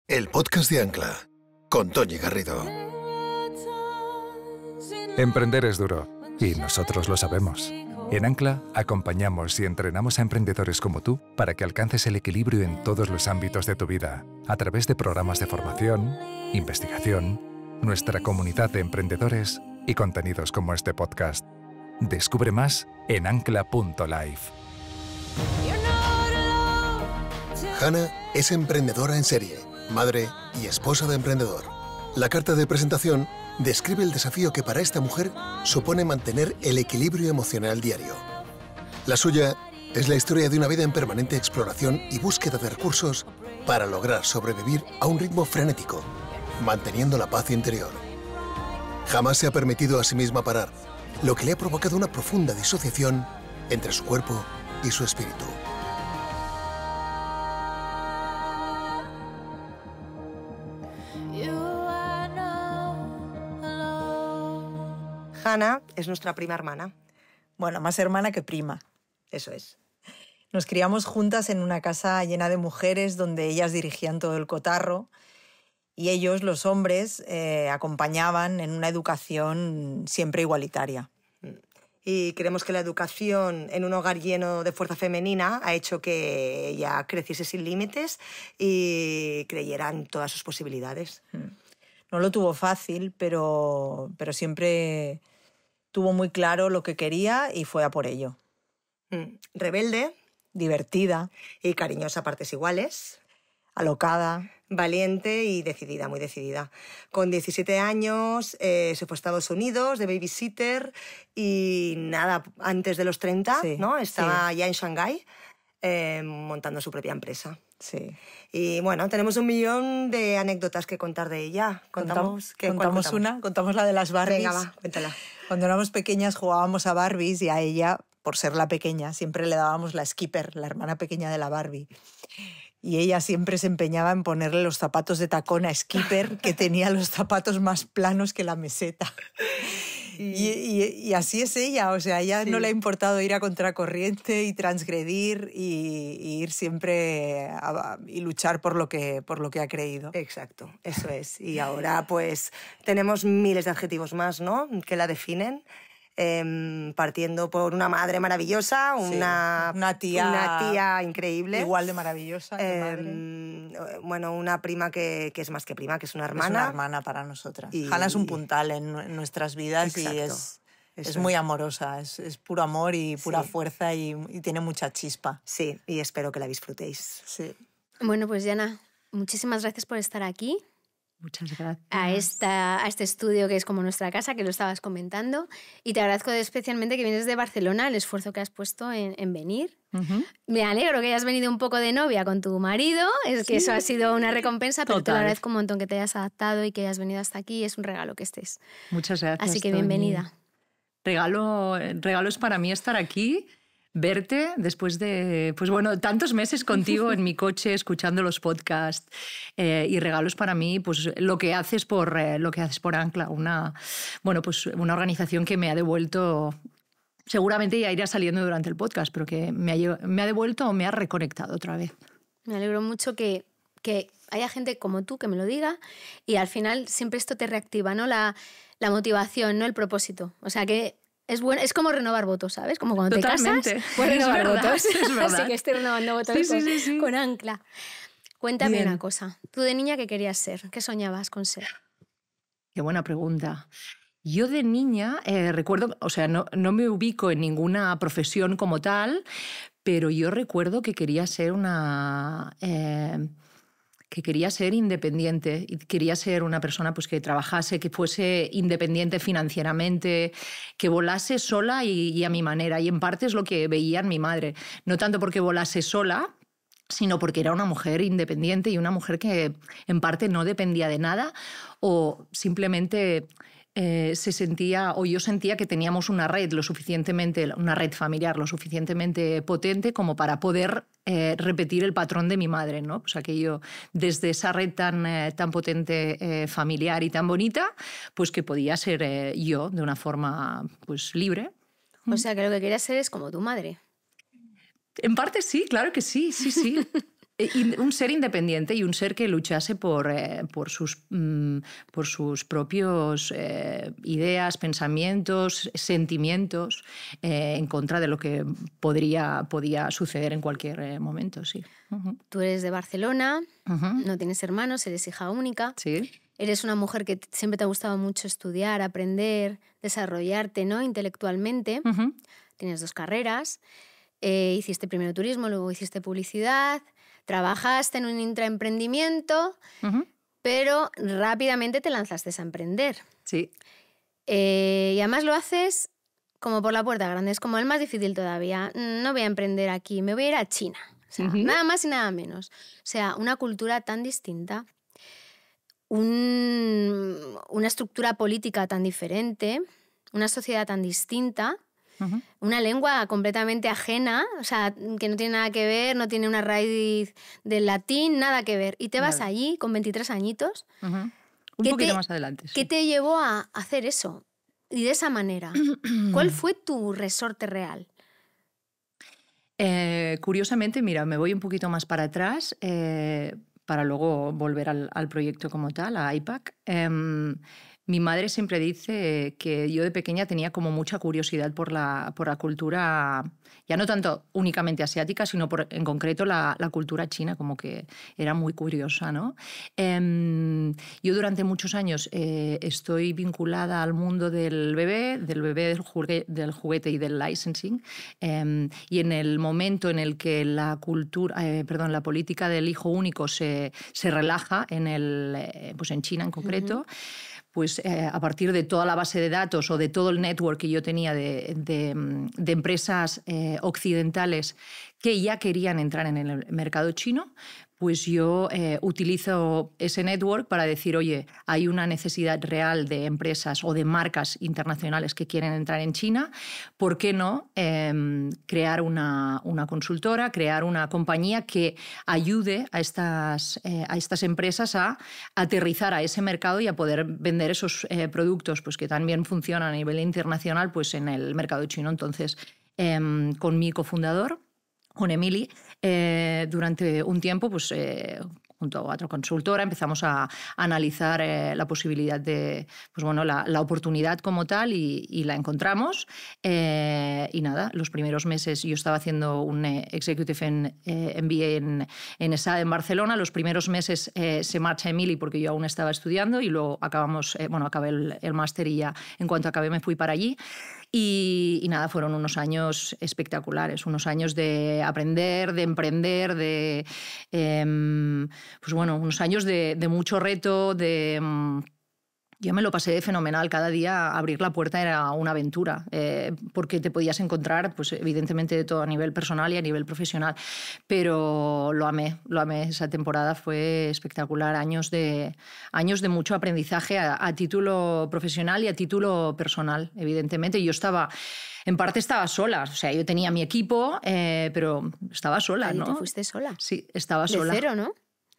El podcast de Ancla, con Toñi Garrido. Emprender es duro, y nosotros lo sabemos. En Ancla acompañamos y entrenamos a emprendedores como tú para que alcances el equilibrio en todos los ámbitos de tu vida, a través de programas de formación, investigación, nuestra comunidad de emprendedores y contenidos como este podcast. Descubre más en ancla.life. Hannah es emprendedora en serie, madre y esposa de emprendedor. La carta de presentación describe el desafío que para esta mujer supone mantener el equilibrio emocional diario. La suya es la historia de una vida en permanente exploración y búsqueda de recursos para lograr sobrevivir a un ritmo frenético, manteniendo la paz interior. Jamás se ha permitido a sí misma parar, lo que le ha provocado una profunda disociación entre su cuerpo y su espíritu. Hannah es nuestra prima hermana. Bueno, más hermana que prima. Eso es. Nos criamos juntas en una casa llena de mujeres donde ellas dirigían todo el cotarro y ellos, los hombres, acompañaban en una educación siempre igualitaria. Y creemos que la educación en un hogar lleno de fuerza femenina ha hecho que ella creciese sin límites y creyera en todas sus posibilidades. No lo tuvo fácil, pero siempre tuvo muy claro lo que quería y fue a por ello. Rebelde. Divertida. Y cariñosa a partes iguales. Alocada. Valiente y decidida, muy decidida. Con 17 años se fue a Estados Unidos de babysitter y nada, antes de los 30, sí, ¿no? Estaba sí. ya en Shanghái montando su propia empresa. Sí. Y bueno, tenemos 1 millón de anécdotas que contar de ella. Contamos una, contamos la de las Barbies. Venga, va, cuéntala. Cuando éramos pequeñas jugábamos a Barbies y a ella, por ser la pequeña, siempre le dábamos la Skipper, la hermana pequeña de la Barbie. Y ella siempre se empeñaba en ponerle los zapatos de tacón a Skipper, que tenía los zapatos más planos que la meseta. Y así es ella, o sea, a ella no le ha importado ir a contracorriente y transgredir y ir siempre y luchar por lo que ha creído. Exacto, eso es. Y ahora pues tenemos miles de adjetivos más, ¿no?, que la definen. Partiendo por una madre maravillosa, una tía increíble. Igual de maravillosa que madre. Bueno, una prima que es más que prima, que es una hermana. Es una hermana para nosotras. Hannah es un puntal en nuestras vidas. Exacto. Y es muy amorosa, es puro amor y pura fuerza y tiene mucha chispa. Sí, y espero que la disfrutéis. Sí. Bueno, pues Jana, muchísimas gracias por estar aquí. Muchas gracias. A este estudio que es como nuestra casa, que lo estabas comentando. Y te agradezco especialmente que vienes de Barcelona, el esfuerzo que has puesto en venir. Uh-huh. Me alegro que hayas venido un poco de novia con tu marido, que eso ha sido una recompensa, pero te lo agradezco un montón que te hayas adaptado y que hayas venido hasta aquí. Es un regalo que estés. Muchas gracias. Así que bienvenida. Regalo es para mí estar aquí. Verte después de tantos meses contigo en mi coche escuchando los podcasts y regalos para mí pues lo que haces por Ancla, una organización que me ha devuelto, seguramente ya irá saliendo durante el podcast, pero que me ha devuelto o me ha reconectado otra vez. Me alegro mucho que haya gente como tú que me lo diga y al final siempre esto te reactiva, ¿no? La motivación, ¿no? El propósito. O sea que es bueno, es como renovar votos, ¿sabes? Como cuando Totalmente. Te casas, pues renovar votos. Es verdad. Así que estoy renovando votos con Ancla. Cuéntame una cosa. ¿Tú de niña qué querías ser? ¿Qué soñabas con ser? Qué buena pregunta. Yo de niña recuerdo, o sea, no me ubico en ninguna profesión como tal, pero yo recuerdo que quería ser independiente y quería ser una persona pues, que trabajase, que fuese independiente financieramente, que volase sola y a mi manera. Y en parte es lo que veía en mi madre. No tanto porque volase sola, sino porque era una mujer independiente y una mujer que en parte no dependía de nada o simplemente yo sentía que teníamos una red familiar lo suficientemente potente como para poder repetir el patrón de mi madre, ¿no? O sea, que yo, desde esa red tan potente familiar y tan bonita, pues que podía ser yo de una forma pues libre. O sea, que lo que querías ser es como tu madre. En parte sí, claro que sí. Un ser independiente y un ser que luchase por sus propios ideas, pensamientos, sentimientos en contra de lo que podía suceder en cualquier momento, sí. Tú eres de Barcelona, no tienes hermanos, eres hija única. Sí. Eres una mujer que siempre te ha gustado mucho estudiar, aprender, desarrollarte, ¿no? Intelectualmente. Tienes 2 carreras. Hiciste primero turismo, luego hiciste publicidad. Trabajaste en un intraemprendimiento, pero rápidamente te lanzaste a emprender. Sí. Y además lo haces como por la puerta grande, es como el más difícil todavía. No voy a emprender aquí, me voy a ir a China. O sea, nada más y nada menos. O sea, una cultura tan distinta, una estructura política tan diferente, una sociedad tan distinta, una lengua completamente ajena, o sea, que no tiene nada que ver, no tiene una raíz del latín, nada que ver. Y te vas allí con 23 añitos. Un poquito más adelante. Sí. ¿Qué te llevó a hacer eso? Y de esa manera. ¿Cuál fue tu resorte real? Curiosamente, mira, me voy un poquito más para atrás para luego volver al proyecto como tal, a IPAC. Mi madre siempre dice que yo de pequeña tenía como mucha curiosidad por la cultura, ya no tanto únicamente asiática, sino en concreto la cultura china, como que era muy curiosa, ¿no? Yo durante muchos años estoy vinculada al mundo del bebé, del juguete y del licensing, y en el momento en el que la política del hijo único se relaja pues en China en concreto, pues a partir de toda la base de datos o de todo el network que yo tenía de empresas occidentales que ya querían entrar en el mercado chino, pues yo utilizo ese network para decir, oye, hay una necesidad real de empresas o de marcas internacionales que quieren entrar en China, ¿por qué no crear una consultora, crear una compañía que ayude a estas empresas a aterrizar a ese mercado y a poder vender esos productos pues, que también funcionan a nivel internacional pues, en el mercado chino? Entonces, con mi cofundador, con Emily, durante un tiempo, pues, junto a otra consultora, empezamos a analizar la posibilidad de, pues bueno, la oportunidad como tal y la encontramos. Y nada, los primeros meses yo estaba haciendo un Executive MBA en ESADE en Barcelona. Los primeros meses se marcha Emily porque yo aún estaba estudiando y luego acabé el máster y ya en cuanto acabé me fui para allí. Y nada, fueron unos años espectaculares, unos años de aprender, de emprender, pues bueno, unos años de mucho reto, yo me lo pasé fenomenal. Cada día abrir la puerta era una aventura, porque te podías encontrar, pues, evidentemente, de todo a nivel personal y a nivel profesional. Pero lo amé. Esa temporada fue espectacular. Años de mucho aprendizaje a título profesional y a título personal, evidentemente. Yo en parte estaba sola. O sea, yo tenía mi equipo, pero estaba sola, ¿no? ¿Te fuiste sola? Sí, estaba sola. De cero, ¿no?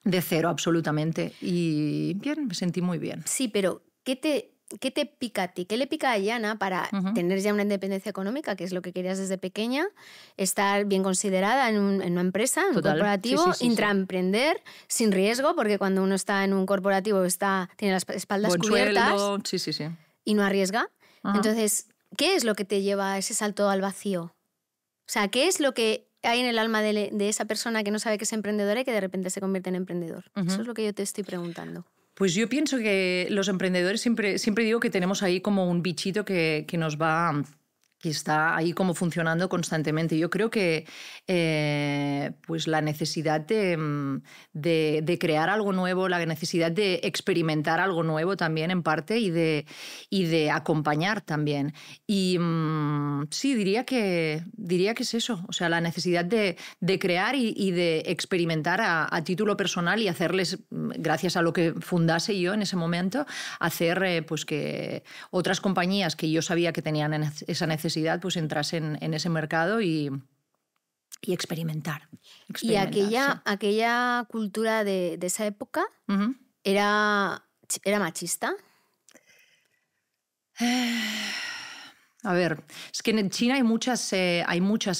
De cero, absolutamente. Y bien, me sentí muy bien. Sí, pero ¿qué te pica a ti? ¿Qué le pica a Yana para tener ya una independencia económica, que es lo que querías desde pequeña, estar bien considerada en una empresa, en un corporativo, intraemprender sin riesgo, porque cuando uno está en un corporativo tiene las espaldas cubiertas y no arriesga? Entonces, ¿qué es lo que te lleva a ese salto al vacío? O sea, ¿qué es lo que hay en el alma de esa persona que no sabe que es emprendedora y que de repente se convierte en emprendedor? Eso es lo que yo te estoy preguntando. Pues yo pienso que los emprendedores siempre digo que tenemos ahí como un bichito que está ahí como funcionando constantemente. Yo creo que pues la necesidad de crear algo nuevo, la necesidad de experimentar algo nuevo también en parte y de acompañar también. Y sí, diría que es eso. O sea, la necesidad de crear y de experimentar a título personal y hacerles, gracias a lo que fundase yo en ese momento, hacer pues que otras compañías que yo sabía que tenían esa necesidad pues entrasen en ese mercado y experimentar. ¿Y aquella cultura de esa época era machista? A ver, es que en China hay muchas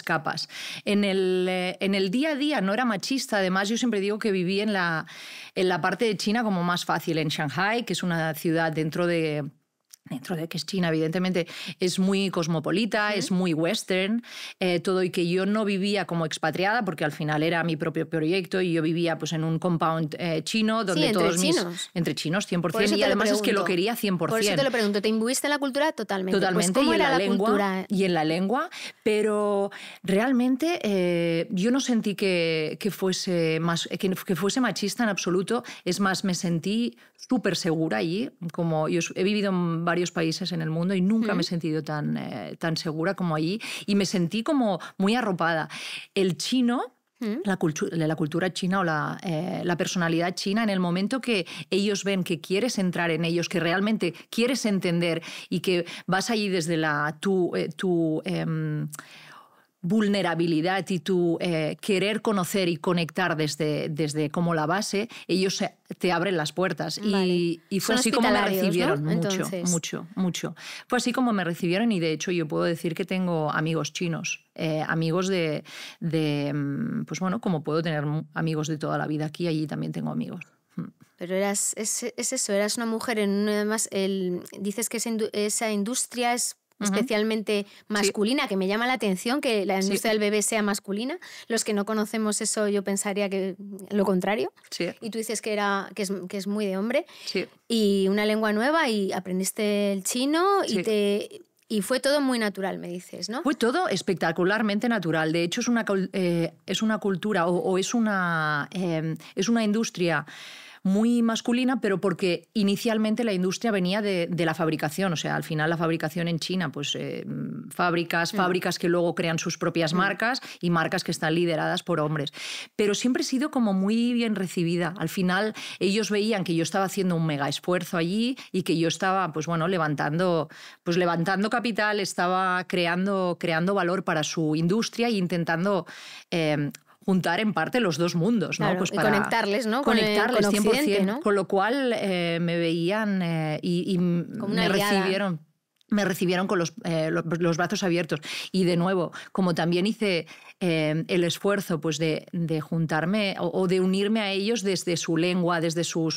capas. En el día a día no era machista, además yo siempre digo que viví en la parte de China como más fácil, en Shanghai, que es una ciudad dentro de que es China, evidentemente, es muy cosmopolita, es muy western, todo, y que yo no vivía como expatriada porque al final era mi propio proyecto y yo vivía pues, en un compound chino donde entre chinos 100%, y además es que lo quería 100%. Por eso te lo pregunto, ¿te imbuiste en la cultura? Totalmente. Totalmente, pues, ¿cómo era la cultura? Y en la lengua, pero realmente yo no sentí que fuese machista en absoluto, es más, me sentí súper segura allí, como yo he vivido en varios países en el mundo y nunca me he sentido tan segura como allí, y me sentí como muy arropada. El chino, la cultura china o la personalidad china, en el momento que ellos ven que quieres entrar en ellos, que realmente quieres entender y que vas allí desde tu vulnerabilidad y tu querer conocer y conectar desde como la base, ellos te abren las puertas. Vale. Y fue así como me recibieron, ¿no? mucho. Fue así como me recibieron, y de hecho yo puedo decir que tengo amigos chinos, amigos pues bueno, como puedo tener amigos de toda la vida aquí, allí también tengo amigos. Pero es eso, eras una mujer además dices que esa industria es especialmente masculina, que me llama la atención que la industria del bebé sea masculina. Los que no conocemos eso, yo pensaría que lo contrario. Sí. Y tú dices que es muy de hombre. Sí. Y una lengua nueva, y aprendiste el chino, y fue todo muy natural, me dices, ¿no? Fue todo espectacularmente natural. De hecho, es una cultura o es una industria muy masculina, pero porque inicialmente la industria venía de la fabricación. O sea, al final la fabricación en China, pues fábricas que luego crean sus propias marcas, y marcas que están lideradas por hombres. Pero siempre he sido como muy bien recibida. Al final ellos veían que yo estaba haciendo un mega esfuerzo allí y que yo estaba, pues bueno, levantando capital, estaba creando valor para su industria e intentando juntar en parte los dos mundos, ¿no? Claro, pues para conectarles, ¿no? Conectarles con 100%, ¿no? Con lo cual me veían y me recibieron con los brazos abiertos. Y de nuevo, como también hice el esfuerzo pues, de juntarme o de unirme a ellos desde su lengua, desde su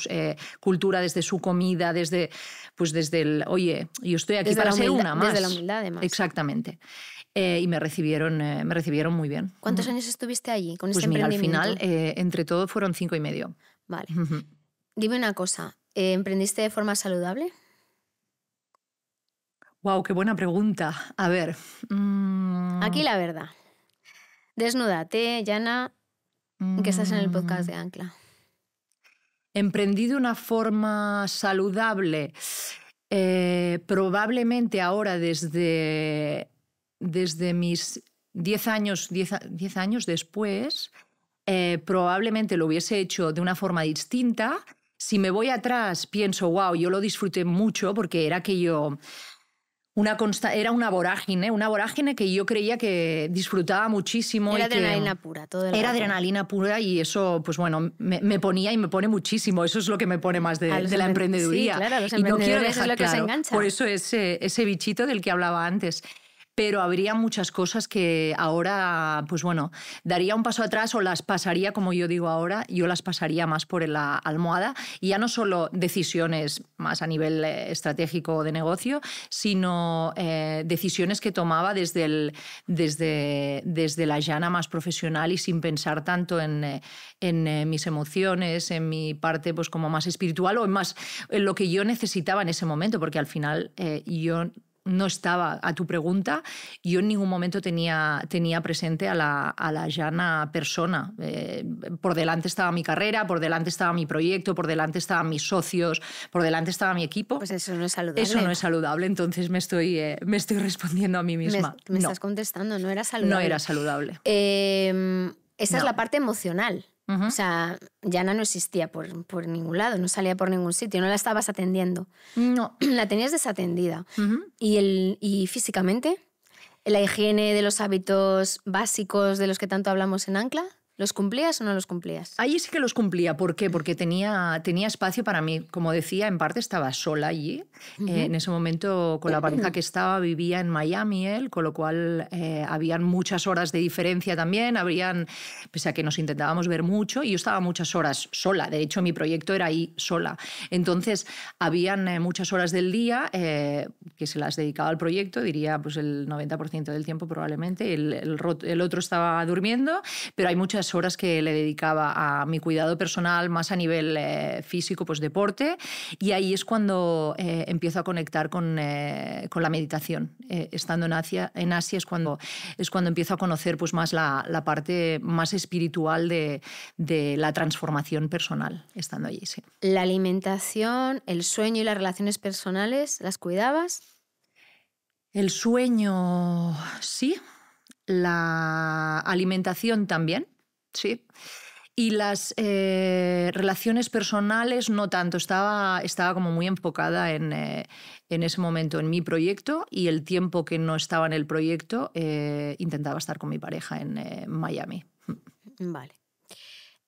cultura, desde su comida, desde el, oye, yo estoy aquí para ser una más. Desde la humildad, además. Exactamente. Y me recibieron muy bien. ¿Cuántos años estuviste allí con pues ese emprendimiento? Al final, entre todo, fueron 5 y medio. Vale. Dime una cosa, ¿emprendiste de forma saludable? Wow, qué buena pregunta. A ver. Aquí la verdad. Desnúdate, Jana, que estás en el podcast de Ancla. Emprendí de una forma saludable. Probablemente ahora desde mis 10 años después, probablemente lo hubiese hecho de una forma distinta. Si me voy atrás, pienso, wow, yo lo disfruté mucho porque era era una vorágine que yo creía que disfrutaba muchísimo. Era adrenalina pura, todo el rato. Era adrenalina pura, y eso, pues bueno, me ponía y me pone muchísimo. Eso es lo que me pone más de la emprendeduría. Sí, claro, los y no quiero emprendedores es lo que os engancha. Por eso ese bichito del que hablaba antes. Pero habría muchas cosas que ahora, pues bueno, daría un paso atrás o las pasaría, como yo digo ahora, yo las pasaría más por la almohada, y ya no solo decisiones más a nivel estratégico de negocio, sino decisiones que tomaba desde la llana más profesional y sin pensar tanto en mis emociones, en mi parte pues como más espiritual o en lo que yo necesitaba en ese momento, porque al final yo no estaba, a tu pregunta, yo en ningún momento tenía presente a la Jana persona. Por delante estaba mi carrera, por delante estaba mi proyecto, por delante estaban mis socios, por delante estaba mi equipo. Pues eso no es saludable. Eso no es saludable, entonces me estoy respondiendo a mí misma. Me estás contestando, no era saludable. No era saludable. Esa es la parte emocional. O sea, Jana no existía por ningún lado, no salía por ningún sitio, no la estabas atendiendo. No. La tenías desatendida. ¿Y físicamente? ¿La higiene de los hábitos básicos de los que tanto hablamos en Ancla? ¿Los cumplías o no los cumplías? Allí sí que los cumplía. ¿Por qué? Porque tenía espacio para mí. Como decía, en parte estaba sola allí. En ese momento, con la pareja que estaba, vivía en Miami él, con lo cual habían muchas horas de diferencia también. Pese a que nos intentábamos ver mucho, y yo estaba muchas horas sola. De hecho, mi proyecto era ahí sola. Entonces, habían muchas horas del día que se las dedicaba al proyecto, diría pues el 90% del tiempo probablemente. El otro estaba durmiendo, pero hay muchas horas que le dedicaba a mi cuidado personal, más a nivel físico, pues deporte, y ahí es cuando empiezo a conectar con la meditación. Estando en Asia es cuando empiezo a conocer pues más la parte más espiritual de la transformación personal, estando allí, sí. ¿La alimentación, el sueño y las relaciones personales las cuidabas? El sueño, sí. La alimentación también. Sí. Y las relaciones personales no tanto. Estaba como muy enfocada en ese momento en mi proyecto, y el tiempo que no estaba en el proyecto intentaba estar con mi pareja en Miami. Vale.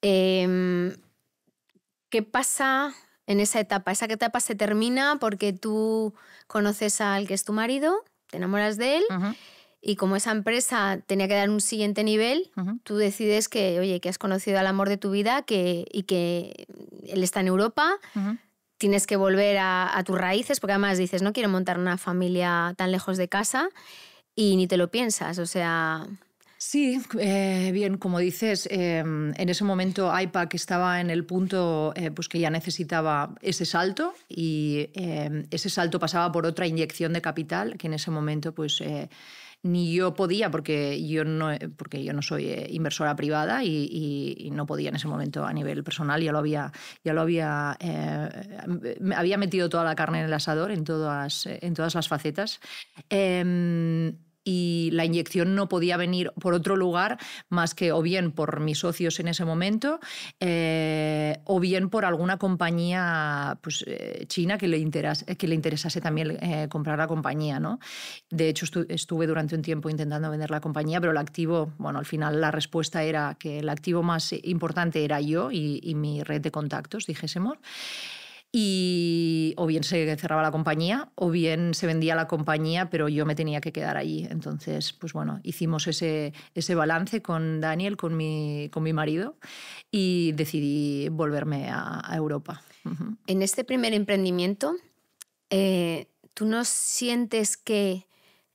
¿Qué pasa en esa etapa? Esa etapa se termina porque tú conoces al que es tu marido, te enamoras de él. Y como esa empresa tenía que dar un siguiente nivel, tú decides que has conocido al amor de tu vida y que él está en Europa, tienes que volver a tus raíces, porque además dices, no quiero montar una familia tan lejos de casa, y ni te lo piensas, o sea... Sí, bien, como dices, en ese momento AIPAC estaba en el punto pues que ya necesitaba ese salto, y ese salto pasaba por otra inyección de capital que en ese momento pues... ni yo podía, porque yo no soy inversora privada, y no podía en ese momento a nivel personal. Me había metido toda la carne en el asador en todas las facetas. Y la inyección no podía venir por otro lugar más que o bien por mis socios en ese momento, o bien por alguna compañía pues, china que le interesase también comprar la compañía, ¿no? De hecho, estuve durante un tiempo intentando vender la compañía, pero el activo, bueno, al final la respuesta era que el activo más importante era yo y mi red de contactos, dijésemos. Y o bien se cerraba la compañía o bien se vendía la compañía, pero yo me tenía que quedar allí. Entonces, pues bueno, hicimos ese balance con Daniel, con mi marido, y decidí volverme a Europa. En este primer emprendimiento, ¿tú no sientes que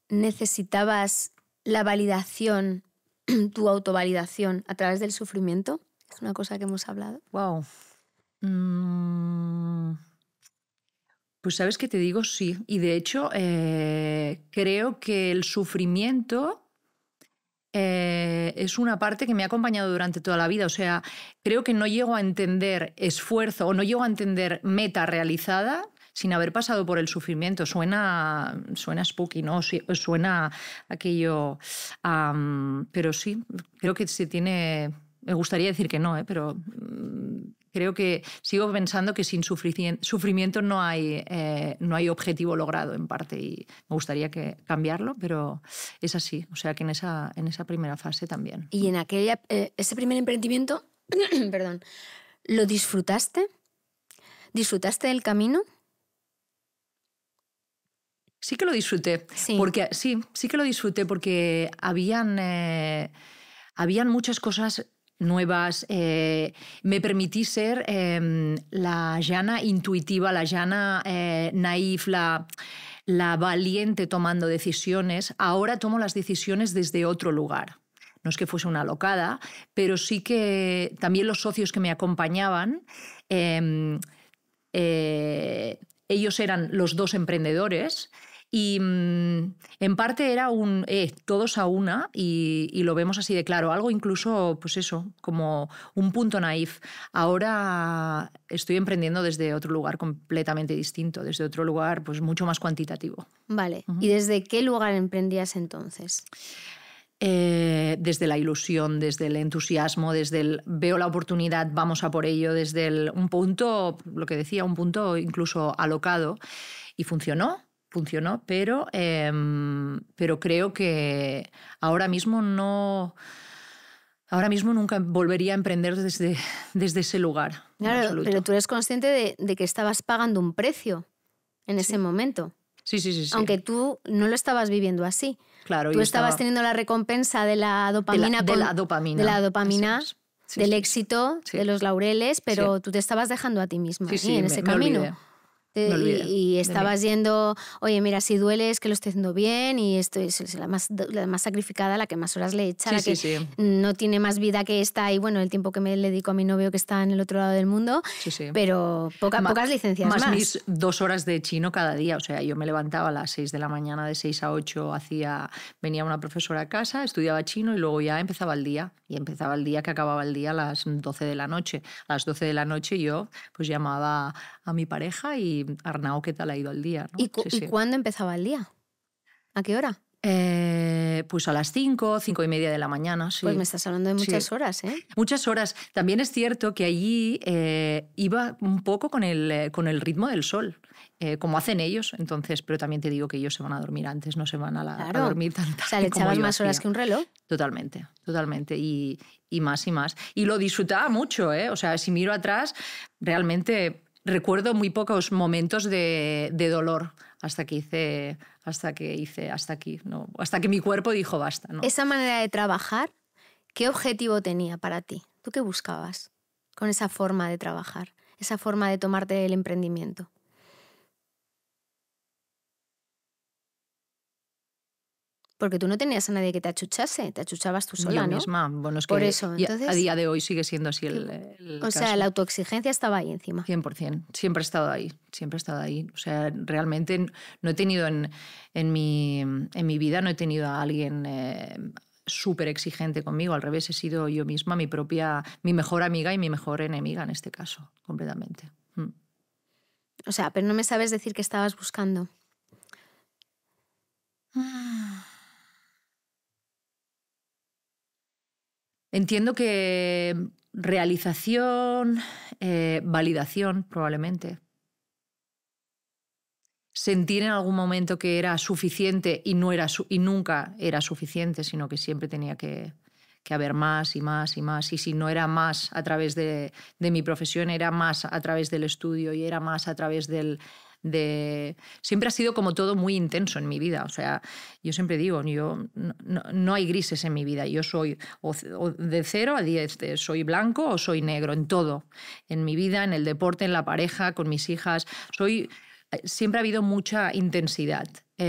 necesitabas la validación, tu autovalidación a través del sufrimiento? Es una cosa que hemos hablado. Wow. Pues sabes que te digo sí. Y de hecho creo que el sufrimiento es una parte que me ha acompañado durante toda la vida. O sea, creo que no llego a entender esfuerzo o no llego a entender meta realizada sin haber pasado por el sufrimiento. Suena spooky, ¿no? Suena aquello... pero sí, creo que se tiene... Me gustaría decir que no, pero... Creo que sigo pensando que sin sufrimiento no hay objetivo logrado, en parte, y me gustaría cambiarlo, pero es así. O sea que en esa primera fase también. ¿Y en ese primer emprendimiento, perdón, lo disfrutaste? ¿Disfrutaste del camino? Sí que lo disfruté. Sí. Porque, sí que lo disfruté porque habían muchas cosas nuevas. Me permití ser la Jana intuitiva, la Jana naif, la valiente tomando decisiones. Ahora tomo las decisiones desde otro lugar. No es que fuese una alocada, pero sí que también los socios que me acompañaban, ellos eran los dos emprendedores. Y en parte era todos a una, y lo vemos así de claro, algo incluso, pues eso, como un punto naif. Ahora estoy emprendiendo desde otro lugar completamente distinto, desde otro lugar pues mucho más cuantitativo. Vale. ¿Y desde qué lugar emprendías entonces? Desde la ilusión, desde el entusiasmo, desde el veo la oportunidad, vamos a por ello, desde un punto, lo que decía, un punto incluso alocado, y funcionó, pero creo que ahora mismo no Ahora mismo nunca volvería a emprender desde ese lugar. Claro, pero tú eres consciente de que estabas pagando un precio en ese momento. Sí. Aunque tú no lo estabas viviendo así. Claro, tú estabas teniendo la recompensa de la dopamina. De la dopamina. Del éxito, de los laureles, pero tú te estabas dejando a ti misma en ese camino. Y estabas yendo, oye, mira, si duele es que lo estoy haciendo bien y esto es la más sacrificada, la que más horas le echa, la que no tiene más vida que esta y bueno, el tiempo que me dedico a mi novio que está en el otro lado del mundo, pero pocas licencias más. Mis 2 horas de chino cada día, o sea, yo me levantaba a las 6 de la mañana, de 6 a 8 venía una profesora a casa, estudiaba chino y luego ya empezaba el día. Y empezaba el día que acababa el día a las 12 de la noche. A las 12 de la noche yo pues llamaba a mi pareja y Arnau, ¿qué tal ha ido el día? ¿No? ¿Y cuándo empezaba el día? ¿A qué hora? Pues a las 5:30 de la mañana. Sí. Pues me estás hablando de muchas horas, ¿eh? Muchas horas. También es cierto que allí iba un poco con el ritmo del sol, como hacen ellos. Entonces, pero también te digo que ellos se van a dormir antes, no se van a dormir tan tarde. O sea, le echabas más horas que un reloj. Totalmente. Y más y más. Y lo disfrutaba mucho, ¿eh? O sea, si miro atrás, realmente recuerdo muy pocos momentos de dolor hasta que mi cuerpo dijo basta, ¿no? Esa manera de trabajar, ¿qué objetivo tenía para ti? ¿Tú qué buscabas con esa forma de trabajar, esa forma de tomarte el emprendimiento? Porque tú no tenías a nadie que te achuchase, te achuchabas tú sola, yo ¿no? misma. Bueno, es por que eso, entonces, a día de hoy sigue siendo así el o caso. sea, la autoexigencia estaba ahí encima. 100%. Siempre he estado ahí. O sea, realmente no he tenido en mi vida, no he tenido a alguien súper exigente conmigo. Al revés, he sido yo misma mi mejor amiga y mi mejor enemiga en este caso, completamente. O sea, pero no me sabes decir qué estabas buscando. Entiendo que realización, validación, probablemente. Sentir en algún momento que era suficiente y nunca era suficiente, sino que siempre tenía que haber más y más y más. Y si no era más a través de mi profesión, era más a través del estudio y era más a través siempre ha sido como todo muy intenso en mi vida. O sea, yo siempre digo, no hay grises en mi vida. Yo soy o de 0 a 10, soy blanco o soy negro en todo. En mi vida, en el deporte, en la pareja, con mis hijas. Siempre ha habido mucha intensidad. Y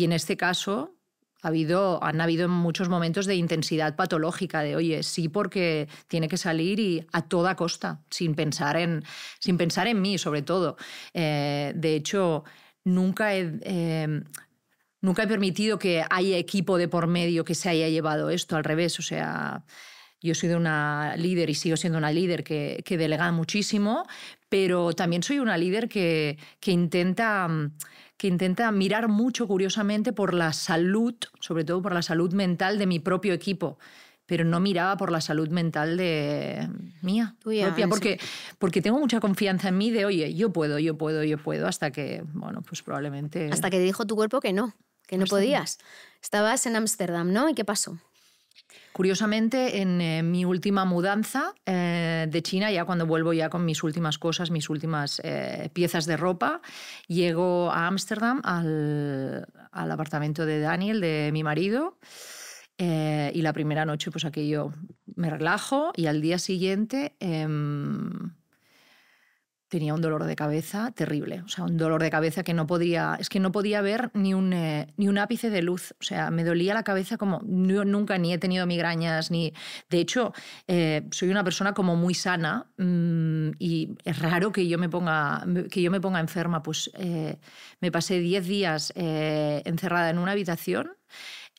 en este caso han habido muchos momentos de intensidad patológica, de oye, sí, porque tiene que salir y a toda costa, sin pensar en mí, sobre todo. De hecho, nunca he permitido que haya equipo de por medio que se haya llevado esto, al revés. O sea, yo soy una líder y sigo siendo una líder que delega muchísimo, pero también soy una líder que intenta mirar mucho, curiosamente, por la salud, sobre todo por la salud mental de mi propio equipo, pero no miraba por la salud mental mía propia, porque tengo mucha confianza en mí de, oye, yo puedo, hasta que, bueno, pues probablemente... Hasta que te dijo tu cuerpo que no podías. Estabas en Ámsterdam, ¿no? ¿Y qué pasó? Curiosamente, en mi última mudanza de China, ya cuando vuelvo ya con mis últimas cosas, mis últimas piezas de ropa, llego a Ámsterdam al apartamento de Daniel, de mi marido, y la primera noche pues aquello me relajo y al día siguiente tenía un dolor de cabeza terrible. O sea, un dolor de cabeza que no podía ver ni un ápice de luz. O sea, me dolía la cabeza como nunca, ni he tenido migrañas, ni... De hecho, soy una persona como muy sana y es raro que yo me ponga enferma. Pues me pasé 10 días encerrada en una habitación.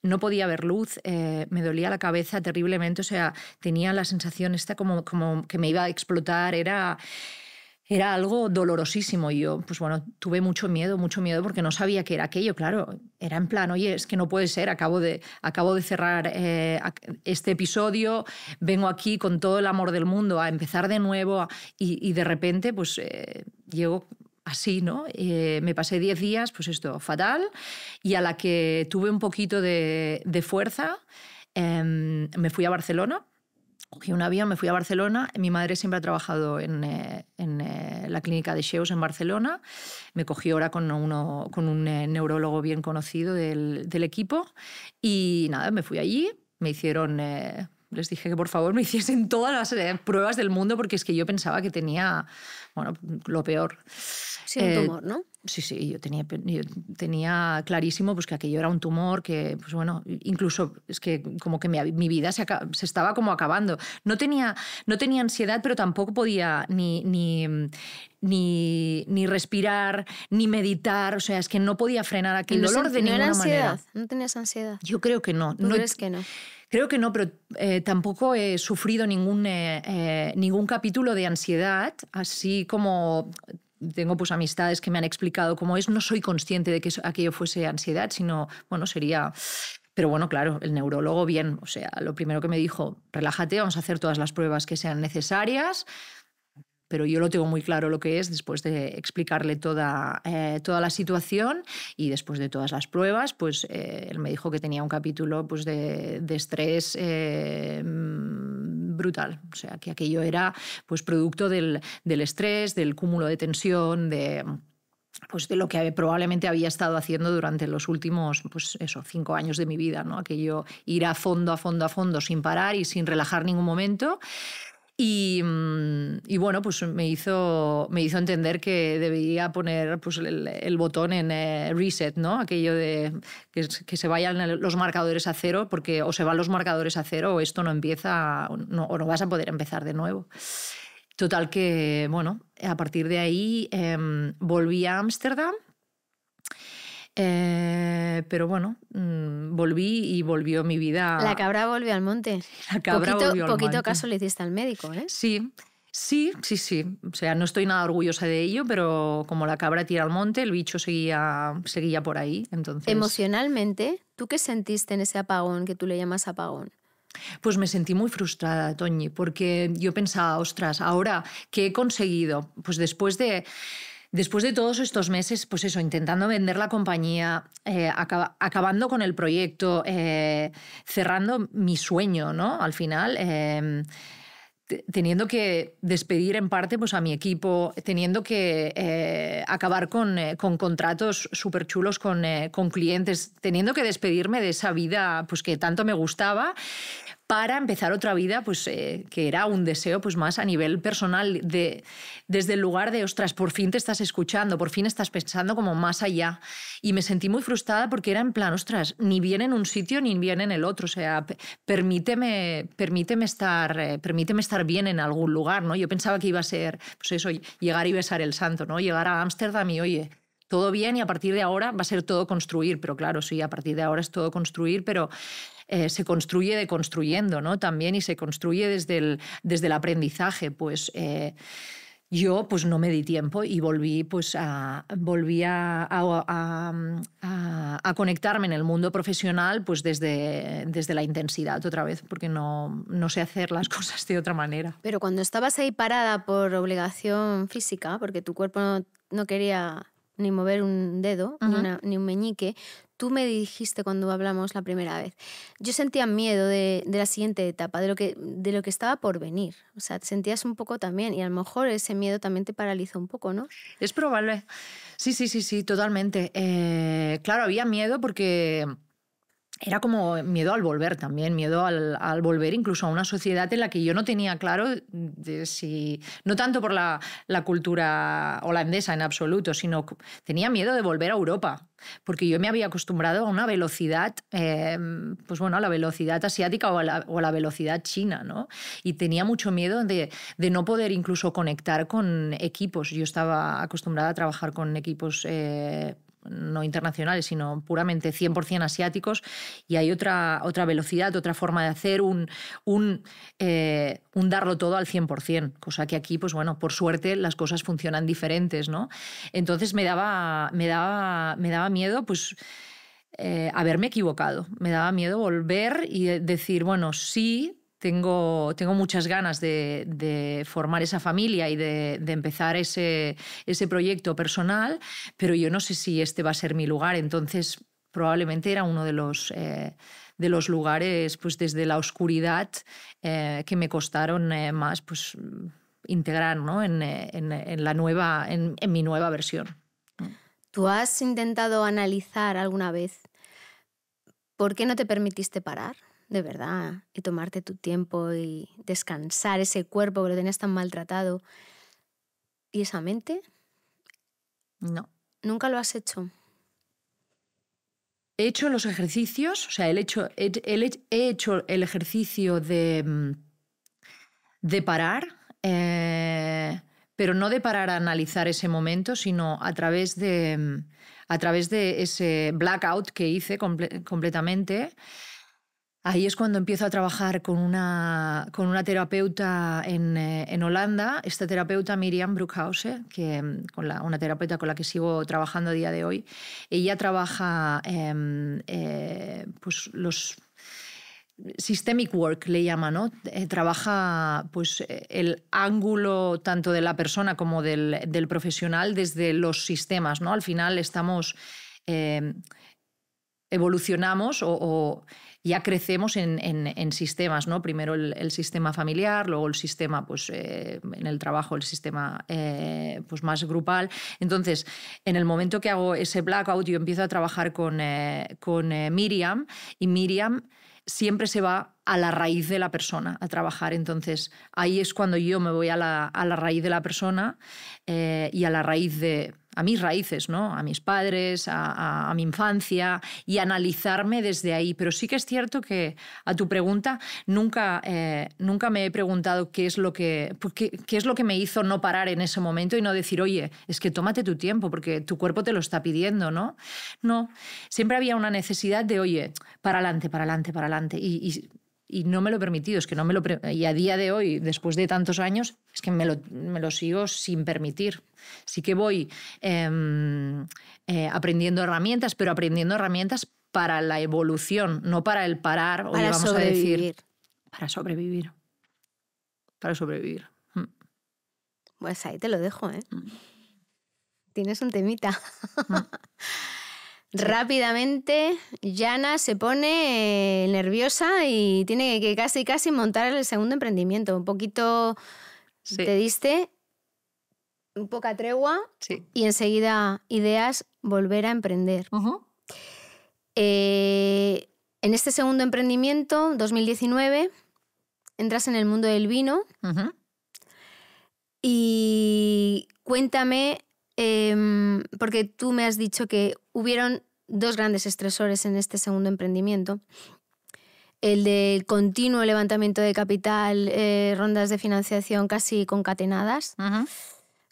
No podía ver luz, me dolía la cabeza terriblemente. O sea, tenía la sensación esta como que me iba a explotar. Era algo dolorosísimo y yo, pues bueno, tuve mucho miedo porque no sabía qué era aquello. Claro, era en plan, oye, es que no puede ser, acabo de cerrar este episodio, vengo aquí con todo el amor del mundo a empezar de nuevo y de repente pues llego así, ¿no? Me pasé 10 días, pues esto, fatal, y a la que tuve un poquito de fuerza, me fui a Barcelona. Cogí un avión, me fui a Barcelona. Mi madre siempre ha trabajado en la clínica de Xeus en Barcelona. Me cogí ahora con un neurólogo bien conocido del equipo. Y nada, me fui allí. Me hicieron... les dije que por favor me hiciesen todas las pruebas del mundo porque es que yo pensaba que tenía, bueno, lo peor. Sí, un tumor, ¿no? Sí, yo tenía clarísimo pues, que aquello era un tumor, que, pues bueno, incluso es que como que mi vida se estaba como acabando. No tenía ansiedad, pero tampoco podía ni respirar, ni meditar, o sea, es que no podía frenar aquel dolor de ninguna manera. ¿No tenías ansiedad? Yo creo que no. ¿Tú crees que no? Creo que no, pero tampoco he sufrido ningún capítulo de ansiedad, así como... Tengo pues amistades que me han explicado cómo es. No soy consciente de que aquello fuese ansiedad, sino, bueno, sería... Pero bueno, claro, el neurólogo bien. O sea, lo primero que me dijo, relájate, vamos a hacer todas las pruebas que sean necesarias. Pero yo lo tengo muy claro lo que es después de explicarle toda la situación y después de todas las pruebas, pues él me dijo que tenía un capítulo pues, de estrés brutal. O sea, que aquello era pues, producto del estrés, del cúmulo de tensión, pues de lo que probablemente había estado haciendo durante los últimos, pues eso, 5 años de mi vida, ¿no? Aquello ir a fondo, sin parar y sin relajar ningún momento. Y bueno, pues me hizo entender que debería poner pues, el botón en reset, ¿no? Aquello de que se vayan los marcadores a cero, porque o se van los marcadores a cero o esto no empieza, o no vas a poder empezar de nuevo. Total que, bueno, a partir de ahí volví a Ámsterdam. Pero bueno, volví y volvió mi vida. La cabra volvió al monte. La cabra volvió al monte. Poquito caso le hiciste al médico, ¿eh? Sí. O sea, no estoy nada orgullosa de ello, pero como la cabra tira al monte, el bicho seguía por ahí. Entonces... Emocionalmente, ¿tú qué sentiste en ese apagón que tú le llamas apagón? Pues me sentí muy frustrada, Toñi, porque yo pensaba, ostras, ahora, ¿qué he conseguido? Pues después de todos estos meses, pues eso, intentando vender la compañía, acabando con el proyecto, cerrando mi sueño, ¿no? Al final, teniendo que despedir en parte pues, a mi equipo, teniendo que acabar con contratos súper chulos con clientes, teniendo que despedirme de esa vida pues, que tanto me gustaba, para empezar otra vida pues, que era un deseo pues, más a nivel personal, desde el lugar de, ostras, por fin te estás escuchando, por fin estás pensando como más allá. Y me sentí muy frustrada porque era en plan, ostras, ni bien en un sitio ni bien en el otro. O sea, permíteme estar bien en algún lugar, ¿no? Yo pensaba que iba a ser, pues eso, llegar y besar el santo, ¿no? Llegar a Ámsterdam y, oye, todo bien y a partir de ahora va a ser todo construir. Pero claro, sí, a partir de ahora es todo construir, pero... se construye deconstruyendo, ¿no? También, y se construye desde el aprendizaje. Pues yo pues, no me di tiempo y volví a conectarme en el mundo profesional pues, desde la intensidad otra vez, porque no sé hacer las cosas de otra manera. Pero cuando estabas ahí parada por obligación física, porque tu cuerpo no quería ni mover un dedo, ni un meñique, tú me dijiste cuando hablamos la primera vez, yo sentía miedo de la siguiente etapa, de lo que estaba por venir. O sea, te sentías un poco también, y a lo mejor ese miedo también te paralizó un poco, ¿no? Es probable. Sí, totalmente. Claro, había miedo porque... Era como miedo al volver también, miedo al volver incluso a una sociedad en la que yo no tenía claro no tanto por la cultura holandesa en absoluto, sino tenía miedo de volver a Europa, porque yo me había acostumbrado a una velocidad, pues bueno, a la velocidad asiática o a la velocidad china, ¿no? Y tenía mucho miedo de no poder incluso conectar con equipos. Yo estaba acostumbrada a trabajar con equipos... no internacionales, sino puramente 100% asiáticos, y hay otra velocidad, otra forma de hacer, un darlo todo al 100%, cosa que aquí, pues bueno, por suerte las cosas funcionan diferentes, ¿no? Entonces me daba miedo, pues, haberme equivocado, me daba miedo volver y decir, bueno, sí, tengo muchas ganas de formar esa familia y de empezar ese proyecto personal, pero yo no sé si este va a ser mi lugar. Entonces probablemente era uno de los lugares, pues desde la oscuridad, que me costaron más pues, integrar, ¿no? en mi nueva versión. ¿Tú has intentado analizar alguna vez por qué no te permitiste parar, de verdad, y tomarte tu tiempo y descansar ese cuerpo que lo tenías tan maltratado? ¿Y esa mente? No. ¿Nunca lo has hecho? He hecho los ejercicios, o sea, he hecho el ejercicio de parar, pero no de parar a analizar ese momento, sino a través de ese blackout que hice completamente. Ahí es cuando empiezo a trabajar con una terapeuta en Holanda, esta terapeuta Miriam Bruckhaus, una terapeuta con la que sigo trabajando a día de hoy. Ella trabaja pues los systemic work, le llama, ¿no? Trabaja pues, el ángulo tanto de la persona como del profesional desde los sistemas, ¿no? Al final evolucionamos o ya crecemos en sistemas, ¿no? Primero el sistema familiar, luego el sistema, pues, en el trabajo, el sistema pues más grupal. Entonces, en el momento que hago ese blackout, yo empiezo a trabajar con Miriam, y Miriam siempre se va a la raíz de la persona a trabajar. Entonces, ahí es cuando yo me voy a la raíz de la persona y a mis raíces, ¿no? A mis padres, a mi infancia, y analizarme desde ahí. Pero sí que es cierto que, a tu pregunta, nunca me he preguntado qué es lo que me hizo no parar en ese momento y no decir, oye, es que tómate tu tiempo porque tu cuerpo te lo está pidiendo, ¿no? No, siempre había una necesidad de, oye, para adelante, para adelante, para adelante. Y no me lo he permitido, es que no me lo y a día de hoy, después de tantos años, es que me lo sigo sin permitir. Sí que voy aprendiendo herramientas, pero aprendiendo herramientas para la evolución, no para el parar. Para vamos sobrevivir. A decir, para sobrevivir. Para sobrevivir. Pues ahí te lo dejo, ¿eh? Tienes un temita. Rápidamente, Jana se pone nerviosa y tiene que casi montar el segundo emprendimiento. Un poquito te diste, un poca tregua, y enseguida ideas, volver a emprender. Uh-huh. En este segundo emprendimiento, 2019, entras en el mundo del vino. Uh-huh. Y cuéntame, porque tú me has dicho que hubieron dos grandes estresores en este segundo emprendimiento. El del continuo levantamiento de capital, rondas de financiación casi concatenadas. Uh-huh.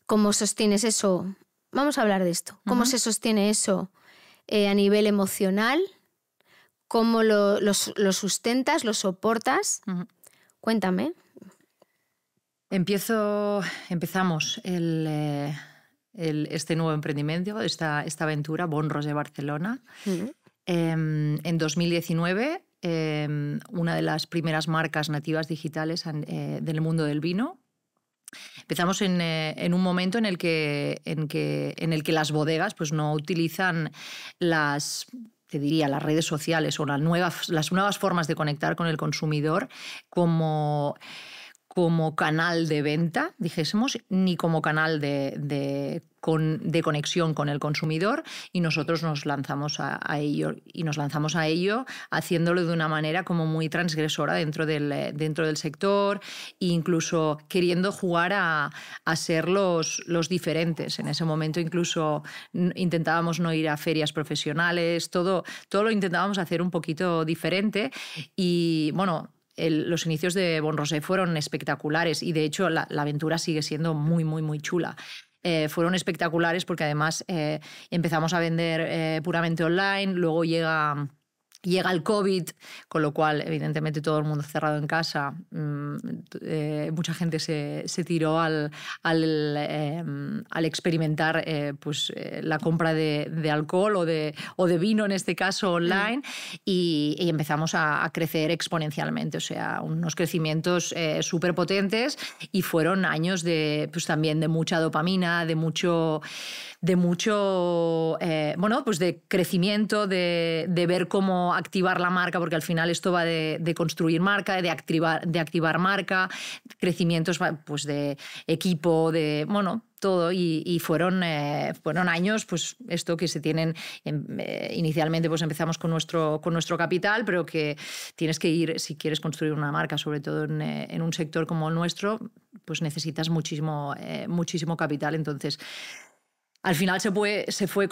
¿Cómo sostienes eso? Vamos a hablar de esto. ¿Cómo se sostiene eso a nivel emocional? ¿Cómo lo sustentas, lo soportas? Uh-huh. Cuéntame. Empezamos este nuevo emprendimiento, esta aventura, Bon Roser Barcelona. Uh-huh. En 2019, una de las primeras marcas nativas digitales del mundo del vino. Empezamos en un momento en el que las bodegas pues, no utilizan las redes sociales o las nuevas formas de conectar con el consumidor como canal de venta, dijésemos, ni como canal de conexión con el consumidor, y nosotros nos lanzamos a ello, haciéndolo de una manera como muy transgresora dentro del sector, e incluso queriendo jugar a ser los diferentes. En ese momento incluso intentábamos no ir a ferias profesionales, todo lo intentábamos hacer un poquito diferente, y bueno, los inicios de Bon Roser fueron espectaculares, y de hecho la aventura sigue siendo muy, muy, muy chula. Fueron espectaculares porque además empezamos a vender puramente online, luego llega Llega el COVID, con lo cual, evidentemente, todo el mundo cerrado en casa. Mucha gente se tiró al experimentar pues, la compra de alcohol o de vino, en este caso, online, y empezamos a crecer exponencialmente. O sea, unos crecimientos súper potentes, y fueron años pues, también de mucha dopamina, de mucho bueno, pues de crecimiento, de ver cómo activar la marca, porque al final esto va de construir marca, de activar marca, crecimientos pues de equipo, de bueno, todo, y fueron años, pues esto que se tienen inicialmente, pues empezamos con nuestro capital, pero que tienes que ir, si quieres construir una marca, sobre todo en un sector como el nuestro, pues necesitas muchísimo capital. Entonces, al final se fue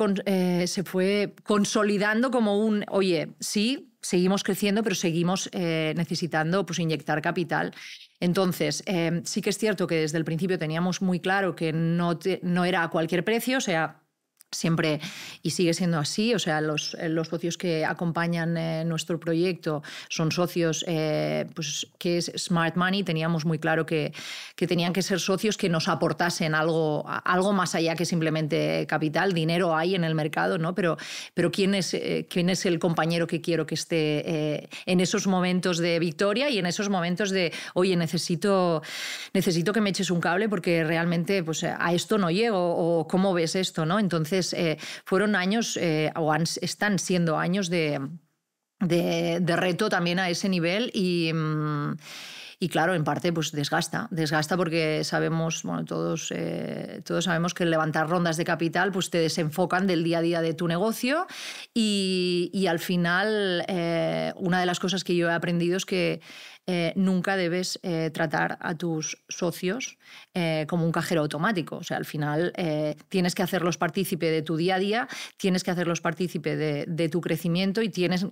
consolidando como oye, sí, seguimos creciendo, pero seguimos necesitando pues, inyectar capital. Entonces, sí que es cierto que desde el principio teníamos muy claro que no era a cualquier precio, o sea, siempre, y sigue siendo así, o sea, los socios que acompañan nuestro proyecto son socios pues, que es Smart Money. Teníamos muy claro que tenían que ser socios que nos aportasen algo más allá que simplemente capital. Dinero hay en el mercado, ¿no? Pero ¿quién es el compañero que quiero que esté en esos momentos de victoria y en esos momentos de, oye, necesito que me eches un cable porque realmente pues, a esto no llego, o cómo ves esto, ¿no? Entonces, fueron años, están siendo años de reto también a ese nivel, y claro, en parte pues desgasta porque sabemos, bueno, todos sabemos que levantar rondas de capital pues te desenfocan del día a día de tu negocio, y al final una de las cosas que yo he aprendido es que nunca debes tratar a tus socios como un cajero automático. O sea, al final tienes que hacerlos partícipe de tu día a día, tienes que hacerlos partícipe de tu crecimiento, y tienes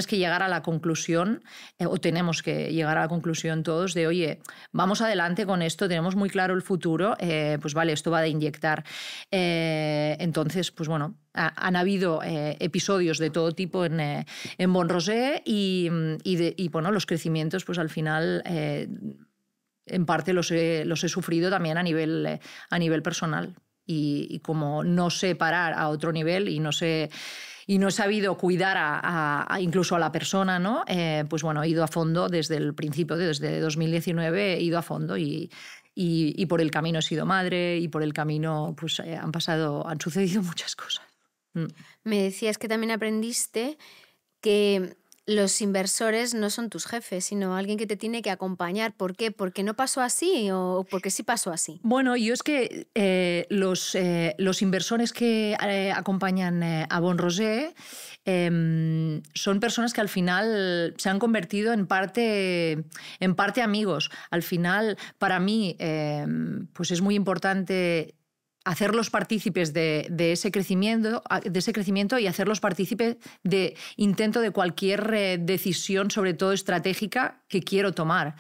que llegar a la conclusión, o tenemos que llegar a la conclusión todos de, oye, vamos adelante con esto, tenemos muy claro el futuro, pues vale, esto va de inyectar. Entonces, pues bueno, han habido episodios de todo tipo en Bon Rosé, y bueno, los crecimientos pues al final en parte los he sufrido también a nivel personal, y como no sé parar a otro nivel y no he sabido cuidar incluso a la persona, ¿no? Pues bueno, he ido a fondo desde el principio, desde 2019 he ido a fondo, y por el camino he sido madre, y por el camino pues han sucedido muchas cosas. Me decías que también aprendiste que los inversores no son tus jefes, sino alguien que te tiene que acompañar. ¿Por qué? ¿Porque no pasó así o porque sí pasó así? Bueno, yo es que los inversores que acompañan a Bon Rosé son personas que al final se han convertido en parte amigos. Al final, para mí, pues es muy importante hacerlos partícipes de ese crecimiento y hacerlos partícipes de intento de cualquier decisión, sobre todo estratégica, que quiero tomar.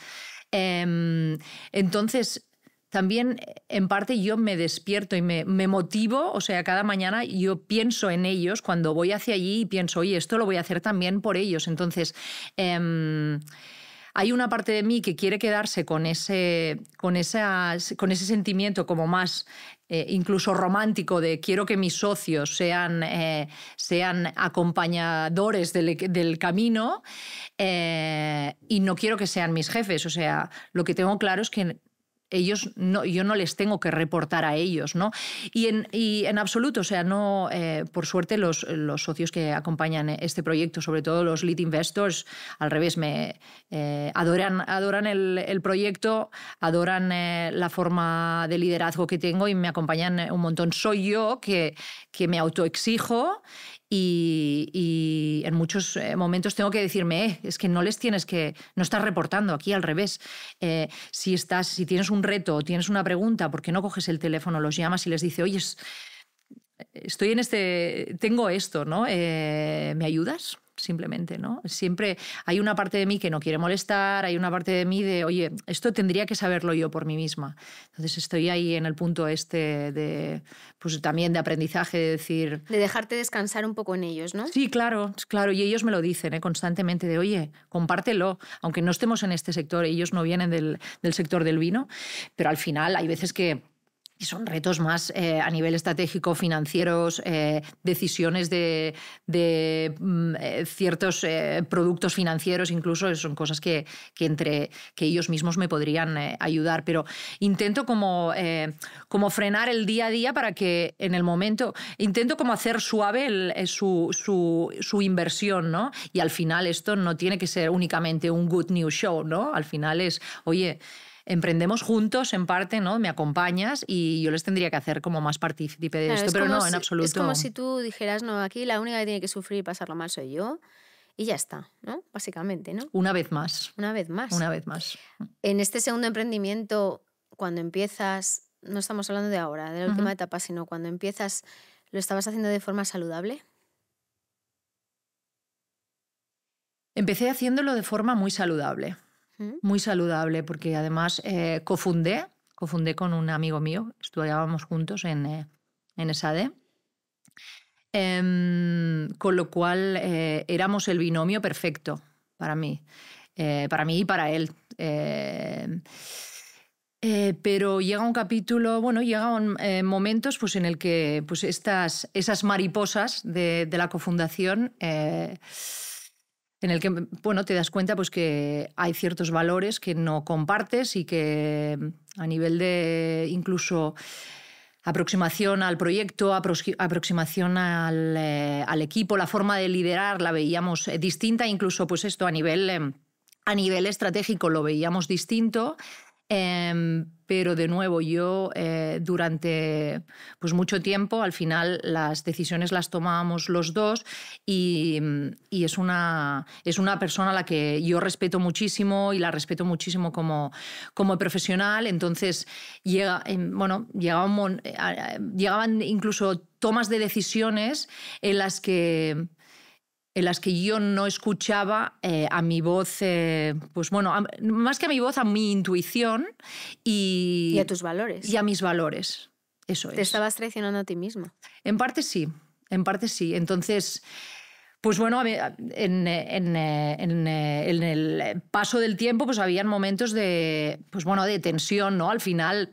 Entonces, también en parte yo me despierto y me motivo, o sea, cada mañana yo pienso en ellos cuando voy hacia allí, y pienso, oye, esto lo voy a hacer también por ellos. Entonces, hay una parte de mí que quiere quedarse con ese sentimiento como más incluso romántico, de quiero que mis socios sean acompañadores del camino, y no quiero que sean mis jefes. O sea, lo que tengo claro es que yo no les tengo que reportar a ellos, ¿no? Y en absoluto, o sea, no, por suerte los socios que acompañan este proyecto, sobre todo los lead investors, al revés, adoran el proyecto, adoran la forma de liderazgo que tengo, y me acompañan un montón. Soy yo que me autoexijo, y en muchos momentos tengo que decirme, es que no estás reportando aquí, al revés. Si tienes un reto o tienes una pregunta, ¿por qué no coges el teléfono, los llamas y les dices, oye, estoy tengo esto, ¿no? ¿Me ayudas? simplemente, ¿no? Siempre hay una parte de mí que no quiere molestar, hay una parte de mí de, oye, esto tendría que saberlo yo por mí misma. Entonces estoy ahí en el punto de, pues también de aprendizaje, de decir... De dejarte descansar un poco en ellos, ¿no? Sí, claro, y ellos me lo dicen constantemente, de, oye, compártelo, aunque no estemos en este sector, ellos no vienen del sector del vino, pero al final hay veces que... Y son retos más a nivel estratégico, financieros, decisiones de ciertos productos financieros, incluso son cosas que ellos mismos me podrían ayudar. Pero intento como frenar el día a día para que en el momento... Intento como hacer suave su inversión, ¿no? Y al final esto no tiene que ser únicamente un good news show, ¿no? Al final es, oye... Emprendemos juntos, en parte, ¿no? Me acompañas y yo les tendría que hacer como más partícipe de esto, pero no, en absoluto. Es como si tú dijeras, no, aquí la única que tiene que sufrir y pasarlo mal soy yo y ya está, ¿no? Básicamente, ¿no? Una vez más. Una vez más. Una vez más. En este segundo emprendimiento, cuando empiezas, no estamos hablando de ahora, de la última etapa, sino cuando empiezas, ¿lo estabas haciendo de forma saludable? Empecé haciéndolo de forma muy saludable. Muy saludable, porque además cofundé con un amigo mío, estudiábamos juntos en ESADE, con lo cual éramos el binomio perfecto para mí y para él. Pero llega un capítulo, llegan momentos pues, en el que pues, esas mariposas de la cofundación... en el que te das cuenta pues, que hay ciertos valores que no compartes y que a nivel de incluso aproximación al proyecto, aproximación al equipo, la forma de liderar la veíamos distinta, incluso pues esto a nivel estratégico lo veíamos distinto. Pero de nuevo yo durante pues mucho tiempo al final las decisiones las tomábamos los dos y es una persona a la que yo respeto muchísimo y la respeto muchísimo como profesional. Entonces llegaban incluso tomas de decisiones en las que yo no escuchaba a mi voz, más que a mi voz, a mi intuición y a tus valores. Y a mis valores, eso es. ¿Te estabas traicionando a ti mismo? En parte sí. Entonces, pues bueno, en el paso del tiempo pues habían momentos de tensión, ¿no? Al final...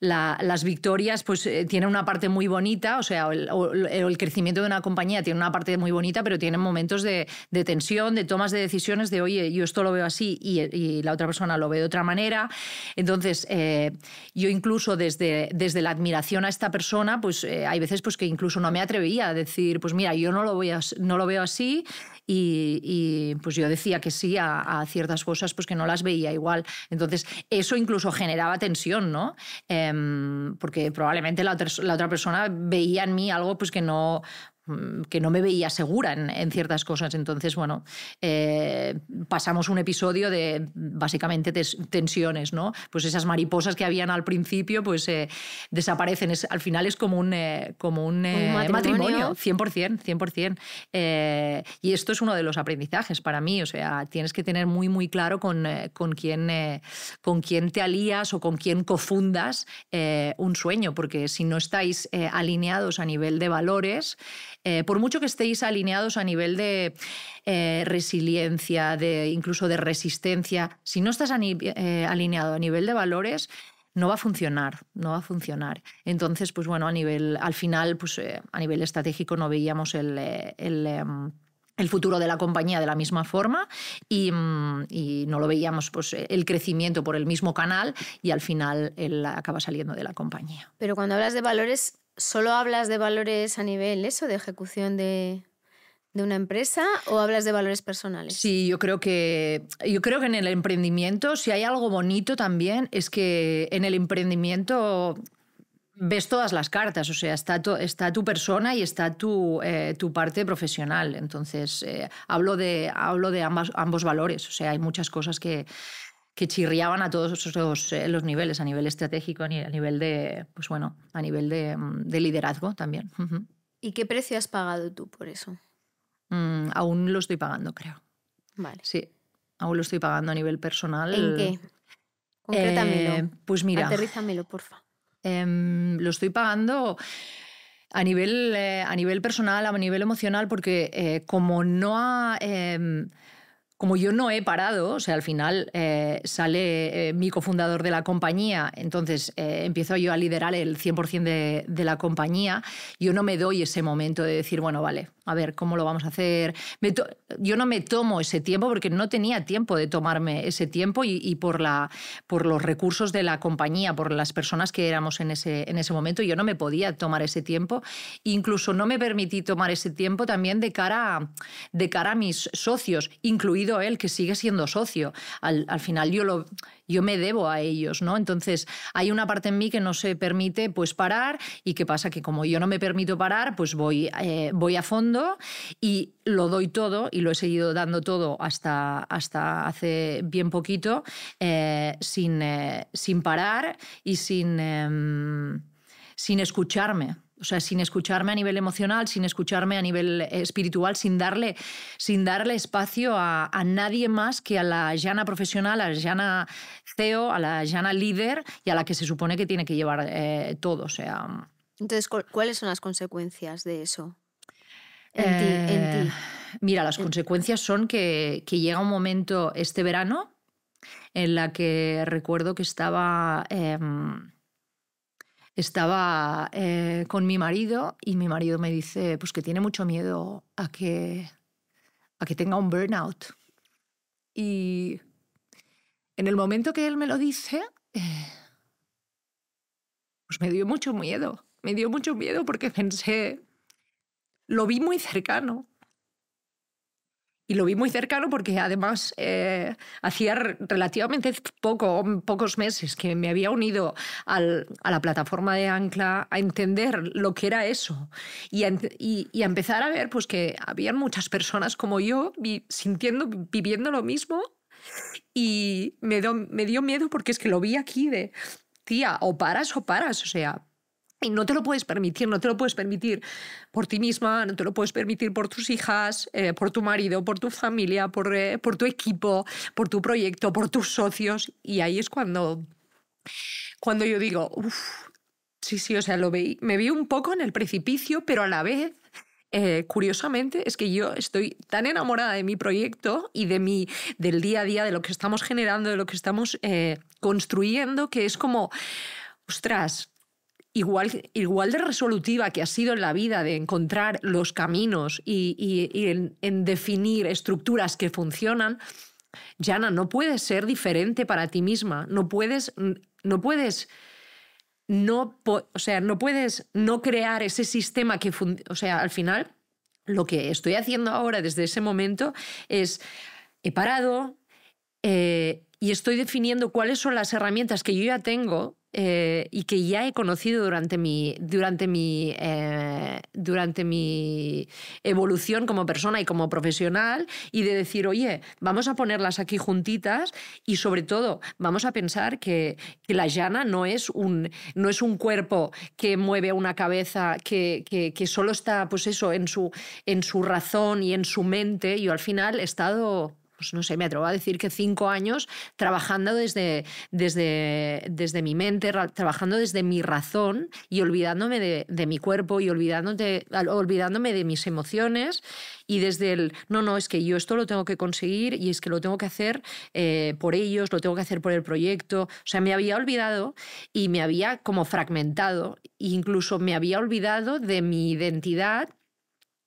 Las victorias pues tienen una parte muy bonita, o sea, el crecimiento de una compañía tiene una parte muy bonita, pero tienen momentos de tensión, de tomas de decisiones, de oye, yo esto lo veo así y la otra persona lo ve de otra manera. Entonces, yo incluso desde la admiración a esta persona, pues hay veces pues, que incluso no me atrevía a decir, pues mira, yo no lo veo así y pues yo decía que sí a ciertas cosas pues que no las veía igual. Entonces, eso incluso generaba tensión, ¿no? Porque probablemente la otra persona veía en mí algo pues, que no me veía segura en ciertas cosas. Entonces, pasamos un episodio de básicamente tensiones, ¿no? Pues esas mariposas que habían al principio pues desaparecen. Al final es como un matrimonio, 100%. Y esto es uno de los aprendizajes para mí. O sea, tienes que tener muy, muy claro con quién te alías o con quién cofundas un sueño, porque si no estáis alineados a nivel de valores, por mucho que estéis alineados a nivel de resiliencia, incluso de resistencia, si no estás alineado a nivel de valores, no va a funcionar. Entonces, pues bueno, al final, pues a nivel estratégico no veíamos el futuro de la compañía de la misma forma y no lo veíamos pues, el crecimiento por el mismo canal y al final él acaba saliendo de la compañía. Pero cuando hablas de valores, ¿solo hablas de valores a nivel de ejecución de una empresa o hablas de valores personales? Sí, yo creo que en el emprendimiento, si hay algo bonito también, es que en el emprendimiento ves todas las cartas, o sea, está tu persona y está tu parte profesional. Entonces, hablo de ambos valores, o sea, hay muchas cosas que chirriaban a todos los niveles, a nivel estratégico, a nivel de, pues bueno, a nivel de liderazgo también. ¿Y qué precio has pagado tú por eso? Aún lo estoy pagando, creo. Vale. Sí, aún lo estoy pagando a nivel personal. ¿En qué? Concrétamelo. Pues mira. Aterrízamelo, porfa. Lo estoy pagando a nivel personal, a nivel emocional, porque como yo no he parado, o sea, al final sale mi cofundador de la compañía, entonces empiezo yo a liderar el 100% de la compañía, yo no me doy ese momento de decir, bueno, vale, a ver, ¿cómo lo vamos a hacer? Yo no me tomo ese tiempo porque no tenía tiempo de tomarme ese tiempo y por los recursos de la compañía, por las personas que éramos en ese momento, yo no me podía tomar ese tiempo. Incluso no me permití tomar ese tiempo también de cara a mis socios, incluido él, que sigue siendo socio. Al final yo me debo a ellos, ¿no? Entonces hay una parte en mí que no se permite pues parar, y ¿qué pasa? Que como yo no me permito parar, pues voy a fondo y lo doy todo, y lo he seguido dando todo hasta hace bien poquito, sin parar y sin escucharme. O sea, sin escucharme a nivel emocional, sin escucharme a nivel espiritual, sin darle espacio a nadie más que a la Jana profesional, a la Jana CEO, a la Jana líder, y a la que se supone que tiene que llevar todo. O sea... Entonces, ¿cuáles son las consecuencias de eso? En ti. Mira, las consecuencias son que llega un momento este verano en la que recuerdo que estaba con mi marido, y mi marido me dice pues que tiene mucho miedo a que tenga un burnout. Y en el momento que él me lo dice, pues me dio mucho miedo. Me dio mucho miedo porque pensé... Lo vi muy cercano. Y lo vi muy cercano porque además hacía relativamente pocos meses que me había unido a la plataforma de Ancla a entender lo que era eso y a empezar a ver pues, que habían muchas personas como yo viviendo lo mismo, y me dio miedo porque es que lo vi aquí de, tía, o paras, o sea... Y no te lo puedes permitir por ti misma, no te lo puedes permitir por tus hijas, por tu marido, por tu familia, por tu equipo, por tu proyecto, por tus socios. Y ahí es cuando yo digo, sí, o sea, me vi un poco en el precipicio, pero a la vez, curiosamente, es que yo estoy tan enamorada de mi proyecto y del día a día, de lo que estamos generando, de lo que estamos construyendo, que es como, ostras... Igual de resolutiva que ha sido en la vida de encontrar los caminos y en definir estructuras que funcionan, Jana, no puedes ser diferente para ti misma. No puedes no crear ese sistema que... O sea, al final, lo que estoy haciendo ahora desde ese momento es... He parado y estoy definiendo cuáles son las herramientas que yo ya tengo y que ya he conocido durante mi evolución como persona y como profesional, y de decir, oye, vamos a ponerlas aquí juntitas, y sobre todo vamos a pensar que la Jana no es un cuerpo que mueve una cabeza que solo está pues eso, en su razón y en su mente. Yo al final he estado... pues no sé, me atrevo a decir que 5 años trabajando desde mi mente, trabajando desde mi razón, y olvidándome de mi cuerpo, y olvidándome de mis emociones, y desde el, no, es que yo esto lo tengo que conseguir, y es que lo tengo que hacer por ellos, lo tengo que hacer por el proyecto. O sea, me había olvidado y me había como fragmentado, e incluso me había olvidado de mi identidad,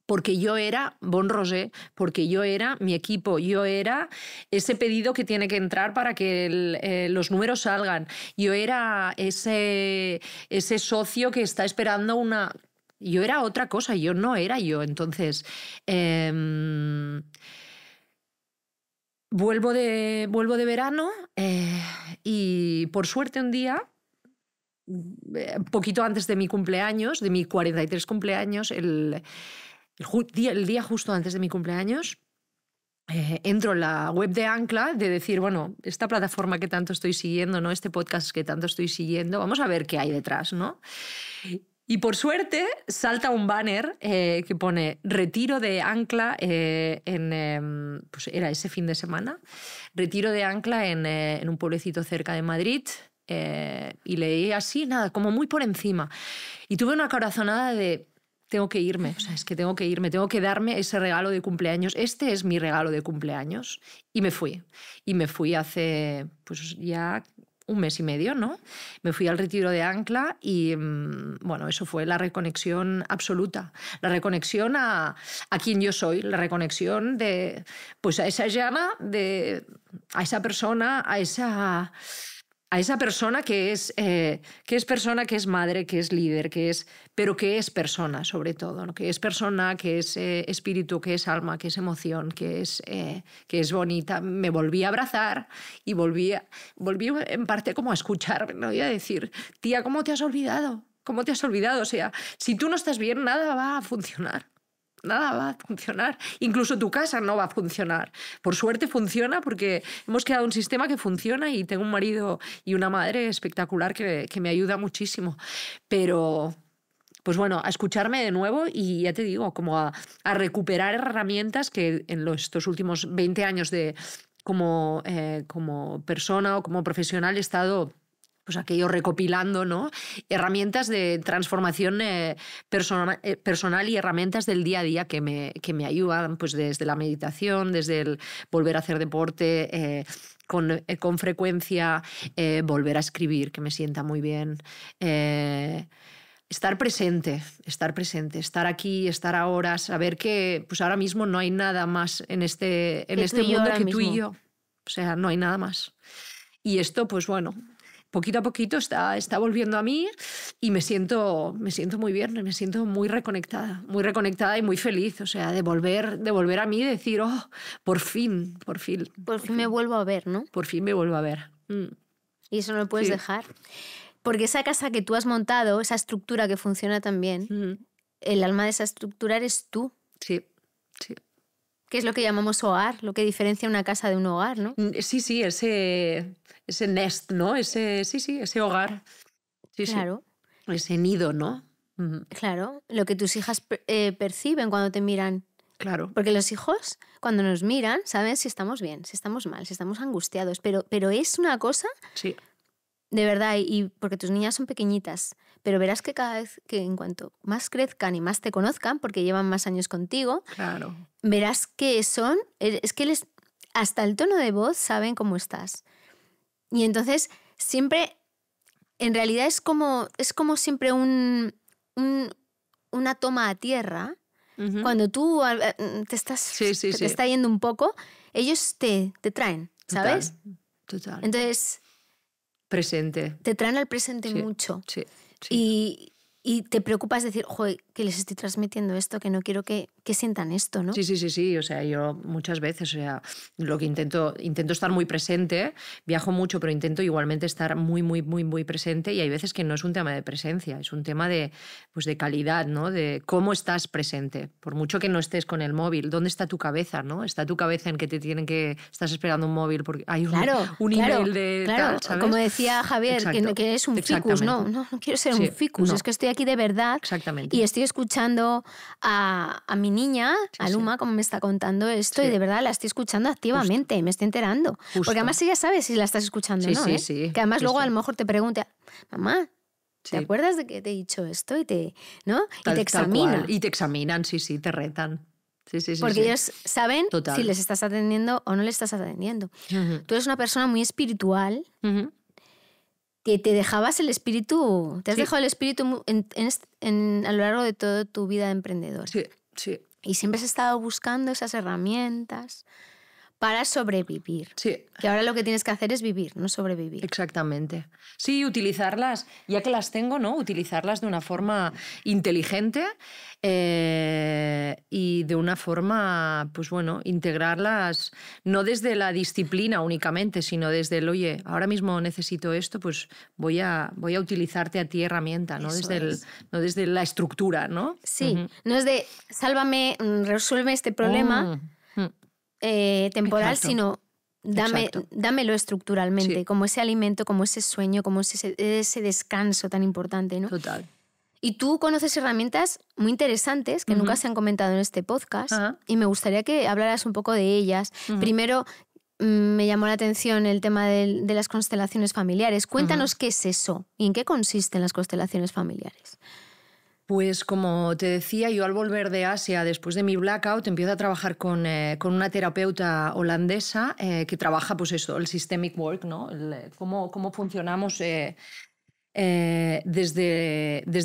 porque yo era Bon Rosé, porque yo era mi equipo, yo era ese pedido que tiene que entrar para que los números salgan, yo era ese socio que está esperando una... Yo era otra cosa, yo no era yo. Entonces, vuelvo de verano y por suerte un día, poquito antes de mi cumpleaños, de mi 43 cumpleaños, el día justo antes de mi cumpleaños, entro en la web de Ancla, de decir, bueno, esta plataforma que tanto estoy siguiendo, ¿no? Este podcast que tanto estoy siguiendo, vamos a ver qué hay detrás, ¿no? Y por suerte salta un banner que pone retiro de ancla pues era ese fin de semana, retiro de ancla en un pueblecito cerca de Madrid. Y leí así, nada, como muy por encima. Y tuve una corazonada de tengo que irme, o sea, es que tengo que irme, tengo que darme ese regalo de cumpleaños. Este es mi regalo de cumpleaños. Y me fui. Y me fui hace pues ya 1 mes y medio, ¿no? Me fui al retiro de ancla y, bueno, eso fue la reconexión absoluta. La reconexión a quien yo soy, la reconexión de, pues a esa llama, a esa persona, a esa persona que es persona, que es madre, que es líder, pero que es persona sobre todo, ¿no? Que es persona, que es espíritu, que es alma, que es emoción, que es bonita. Me volví a abrazar y volví en parte como a escucharme, ¿no? Y a decir, tía, ¿cómo te has olvidado? ¿Cómo te has olvidado? O sea, si tú no estás bien, nada va a funcionar. Nada va a funcionar. Incluso tu casa no va a funcionar. Por suerte funciona porque hemos creado un sistema que funciona y tengo un marido y una madre espectacular que me ayuda muchísimo. Pero, pues bueno, a escucharme de nuevo y ya te digo, como a recuperar herramientas que en estos últimos 20 años como persona o como profesional he estado pues aquello recopilando, ¿no? Herramientas de transformación personal y herramientas del día a día que me ayudan, pues desde la meditación, desde el volver a hacer deporte con frecuencia, volver a escribir, que me sienta muy bien. Estar presente, estar aquí, estar ahora, saber que pues ahora mismo no hay nada más en este mundo que tú y yo. O sea, no hay nada más. Y esto, pues bueno, poquito a poquito está volviendo a mí y me siento muy bien, me siento muy reconectada y muy feliz, o sea, de volver a mí y decir, oh, por fin. Por fin me vuelvo a ver, ¿no? Por fin me vuelvo a ver. Y eso no lo puedes dejar. Porque esa casa que tú has montado, esa estructura que funciona tan bien, el alma de esa estructura eres tú. Sí. Que es lo que llamamos hogar, lo que diferencia una casa de un hogar, ¿no? Sí, ese nest, ¿no? Ese hogar. Sí, claro. Sí. Ese nido, ¿no? Claro, lo que tus hijas perciben cuando te miran. Claro. Porque los hijos, cuando nos miran, saben si estamos bien, si estamos mal, si estamos angustiados. Pero es una cosa... Sí. De verdad, y porque tus niñas son pequeñitas, pero verás que cada vez que en cuanto más crezcan y más te conozcan, porque llevan más años contigo, claro, verás que es que hasta el tono de voz saben cómo estás. Y entonces siempre, en realidad es como siempre una toma a tierra. Cuando tú te está yendo un poco, ellos te traen, ¿sabes? Total. Entonces... Presente. Te traen al presente mucho. Sí. Y te preocupas de decir, joder, que les estoy transmitiendo esto, que no quiero que sientan esto, ¿no? Sí. O sea, yo muchas veces, o sea, lo que intento estar muy presente, viajo mucho, pero intento igualmente estar muy, muy, muy, muy presente y hay veces que no es un tema de presencia, es un tema de calidad, ¿no? De cómo estás presente. Por mucho que no estés con el móvil, ¿dónde está tu cabeza, no? ¿Está tu cabeza en que estás esperando un móvil porque hay un email de tal, ¿sabes? Como decía Javier, que es un ficus, no quiero ser un ficus, es que estoy aquí de verdad. Exactamente. Y estoy escuchando a mi niña, a Luma, como me está contando esto, y de verdad la estoy escuchando activamente, me estoy enterando. Justo. Porque además ella sabe si la estás escuchando o no. Sí. Que además luego a lo mejor te pregunta, mamá, ¿te acuerdas de que te he dicho esto? Y te examina. Y te examinan, sí, te retan. Sí. Porque ellos saben Total. si les estás atendiendo o no les estás atendiendo. Tú eres una persona muy espiritual, que te dejabas el espíritu, te has dejado el espíritu a lo largo de toda tu vida de emprendedor. Sí. Y siempre has estado buscando esas herramientas para sobrevivir. Sí. Que ahora lo que tienes que hacer es vivir, no sobrevivir. Exactamente. Sí, utilizarlas, ya que las tengo, ¿no? Utilizarlas de una forma inteligente y de una forma, pues bueno, integrarlas no desde la disciplina únicamente, sino desde el, oye, ahora mismo necesito esto, pues voy a utilizarte a ti herramienta, no desde la estructura, ¿no? Sí, no es de sálvame, resuelve este problema temporal, Exacto. sino dámelo estructuralmente, como ese alimento, como ese sueño, como ese descanso tan importante, ¿no? Total. Y tú conoces herramientas muy interesantes que nunca se han comentado en este podcast y me gustaría que hablaras un poco de ellas. Primero, me llamó la atención el tema de las constelaciones familiares. Cuéntanos qué es eso y en qué consisten las constelaciones familiares. Pues como te decía, yo al volver de Asia, después de mi blackout, empiezo a trabajar con una terapeuta holandesa que trabaja pues eso, el systemic work, ¿no? Cómo funcionamos desde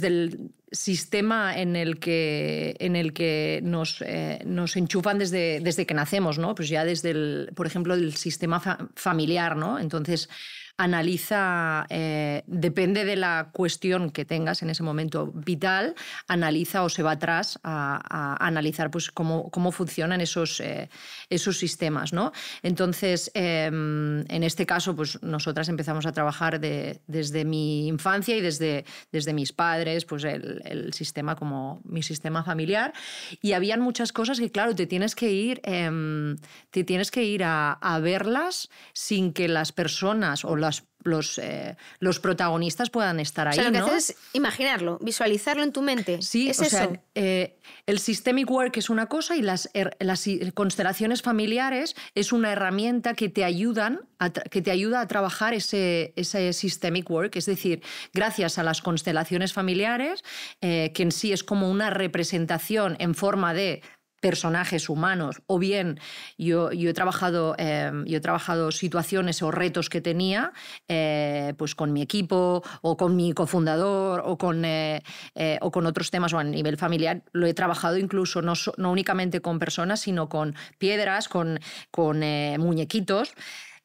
el sistema en el que nos enchufan desde que nacemos, ¿no? Pues ya desde por ejemplo, el sistema familiar, ¿no? Entonces analiza, depende de la cuestión que tengas en ese momento vital, analiza o se va atrás a analizar pues, cómo funcionan esos sistemas, ¿no? Entonces, en este caso, pues nosotras empezamos a trabajar desde mi infancia y desde mis padres, pues el sistema como mi sistema familiar. Y habían muchas cosas que, claro, te tienes que ir a verlas sin que las personas o los protagonistas puedan estar ahí. O sea, lo que ¿no? haces es imaginarlo, visualizarlo en tu mente. Sí, ¿Es o eso? sea, el systemic work es una cosa y las constelaciones familiares es una herramienta que te ayuda a trabajar ese systemic work. Es decir, gracias a las constelaciones familiares, que en sí es como una representación en forma de personajes humanos, o bien yo he trabajado situaciones o retos que tenía pues con mi equipo o con mi cofundador o con otros temas o a nivel familiar. Lo he trabajado incluso no únicamente con personas, sino con piedras, con muñequitos.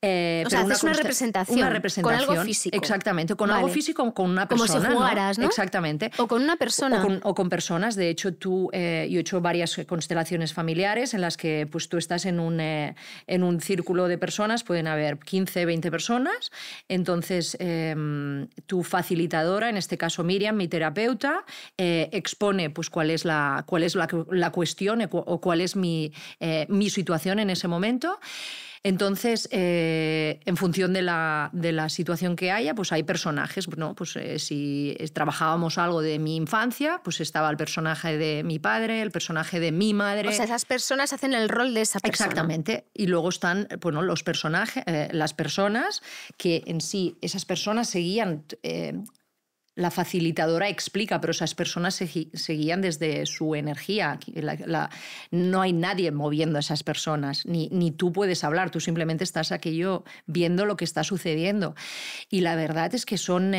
O sea, haces una representación. Una representación. Con algo físico. Exactamente, con algo físico, con una persona. Como si jugaras, ¿no? Exactamente. O con una persona. O con personas. De hecho, yo he hecho varias constelaciones familiares en las que pues, tú estás en un círculo de personas, pueden haber 15, 20 personas. Entonces, tu facilitadora, en este caso Miriam, mi terapeuta, expone pues, cuál es la cuestión o cuál es mi situación en ese momento. Entonces, en función de la situación que haya, pues hay personajes, ¿no? Pues si trabajábamos algo de mi infancia, pues estaba el personaje de mi padre, el personaje de mi madre. O sea, esas personas hacen el rol de esa persona. Exactamente. Y luego están, bueno, los personajes, las personas que en sí, esas personas seguían. La facilitadora explica, pero esas personas seguían desde su energía. No hay nadie moviendo a esas personas, ni tú puedes hablar, tú simplemente estás aquello viendo lo que está sucediendo. Y la verdad es que son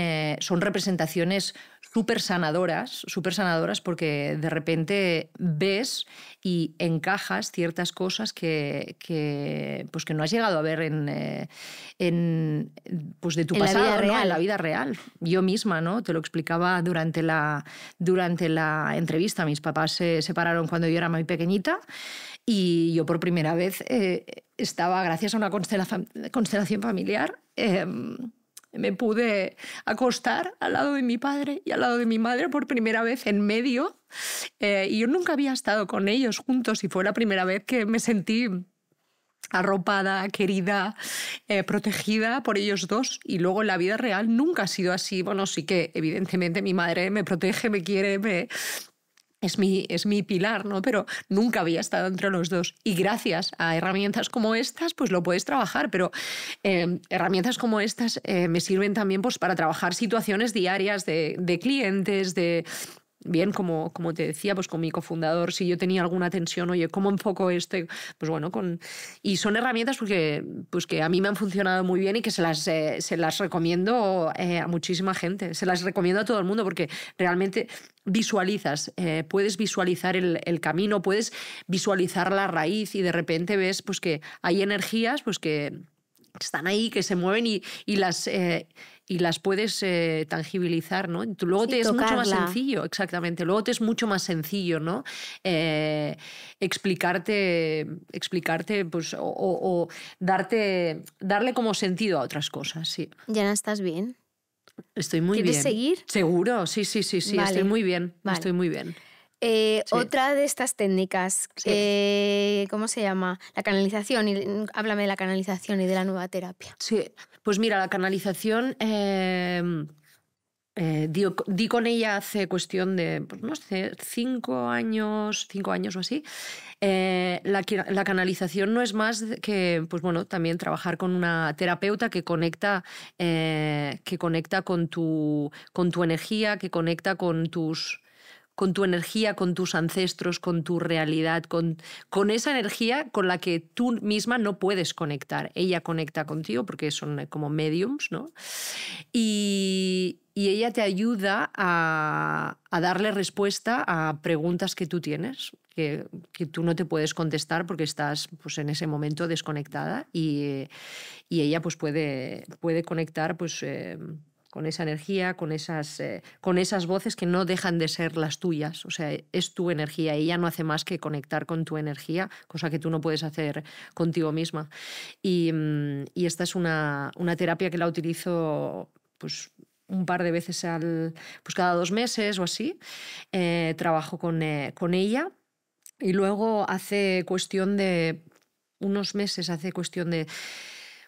representaciones súper sanadoras porque de repente ves y encajas ciertas cosas que no has llegado a ver pues de tu pasado, ¿no? En la vida real. Yo misma, ¿no? Te lo explicaba durante la entrevista. Mis papás se separaron cuando yo era muy pequeñita y yo por primera vez estaba, gracias a una constelación familiar, me pude acostar al lado de mi padre y al lado de mi madre por primera vez en medio. Y yo nunca había estado con ellos juntos y fue la primera vez que me sentí arropada, querida, protegida por ellos dos. Y luego en la vida real nunca ha sido así. Bueno, sí que evidentemente mi madre me protege, me quiere, es mi pilar, ¿no? Pero nunca había estado entre los dos. Y gracias a herramientas como estas, pues lo puedes trabajar. Pero herramientas como estas me sirven también pues, para trabajar situaciones diarias de clientes, bien, como te decía, pues con mi cofundador, si yo tenía alguna tensión, oye, ¿cómo enfoco esto? Pues bueno, y son herramientas pues que a mí me han funcionado muy bien y que se las recomiendo a muchísima gente. Se las recomiendo a todo el mundo porque realmente visualizas, puedes visualizar el camino, puedes visualizar la raíz y de repente ves pues, que hay energías pues, que están ahí, que se mueven y las puedes tangibilizar, ¿no? Luego te es mucho más sencillo, exactamente. Luego te es mucho más sencillo, ¿no? Explicarte pues, o darle como sentido a otras cosas, sí. Yana, ¿estás bien? Estoy muy bien. ¿Quieres seguir? Seguro, sí. Vale. Estoy muy bien, vale. Estoy muy bien. Sí. Otra de estas técnicas, sí. ¿Cómo se llama? La canalización. Háblame de la canalización y de la nueva terapia. Sí, pues mira, la canalización Di con ella hace cuestión de, pues no sé, 5 años o así. La canalización no es más que, pues bueno, también trabajar con una terapeuta que conecta con tu energía, que conecta con tu energía, con tus ancestros, con tu realidad, con esa energía con la que tú misma no puedes conectar. Ella conecta contigo porque son como mediums, ¿no? Y ella te ayuda a darle respuesta a preguntas que tú tienes, que tú no te puedes contestar porque estás, pues, en ese momento desconectada, y ella, pues, puede conectar, pues, con esa energía, con esas voces que no dejan de ser las tuyas. O sea, es tu energía. Ella no hace más que conectar con tu energía, cosa que tú no puedes hacer contigo misma. Y esta es una terapia que la utilizo, pues, un par de veces pues cada 2 meses o así. Trabajo con ella. Y luego hace cuestión de unos meses, hace cuestión de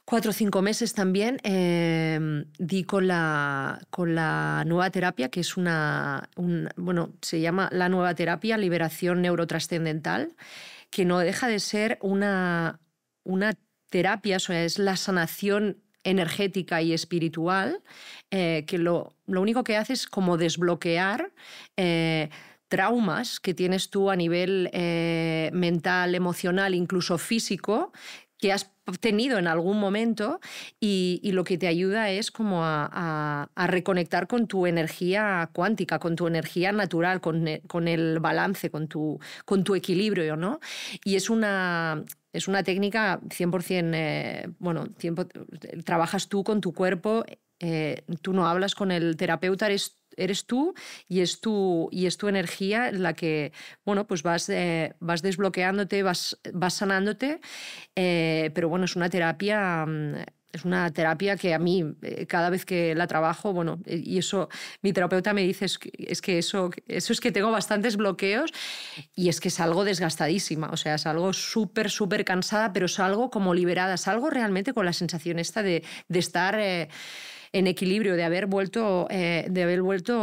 4 o 5 meses también, di con la nueva terapia, que es se llama la nueva terapia Liberación Neurotrascendental, que no deja de ser una terapia, o sea, es la sanación energética y espiritual, que lo único que hace es como desbloquear traumas que tienes tú a nivel mental, emocional, incluso físico, que has tenido en algún momento, y lo que te ayuda es como a reconectar con tu energía cuántica, con tu energía natural, con el balance, con tu equilibrio, ¿no? Y es una técnica 100%, trabajas tú con tu cuerpo, tú no hablas con el terapeuta, eres tú, y es tu energía en la que, bueno, pues vas desbloqueándote, vas sanándote, pero bueno, es una terapia que a mí, cada vez que la trabajo, bueno, y eso mi terapeuta me dice, es que eso es que tengo bastantes bloqueos, y es que salgo desgastadísima, o sea, salgo súper, súper cansada, pero salgo como liberada, salgo realmente con la sensación esta de estar en equilibrio, de haber vuelto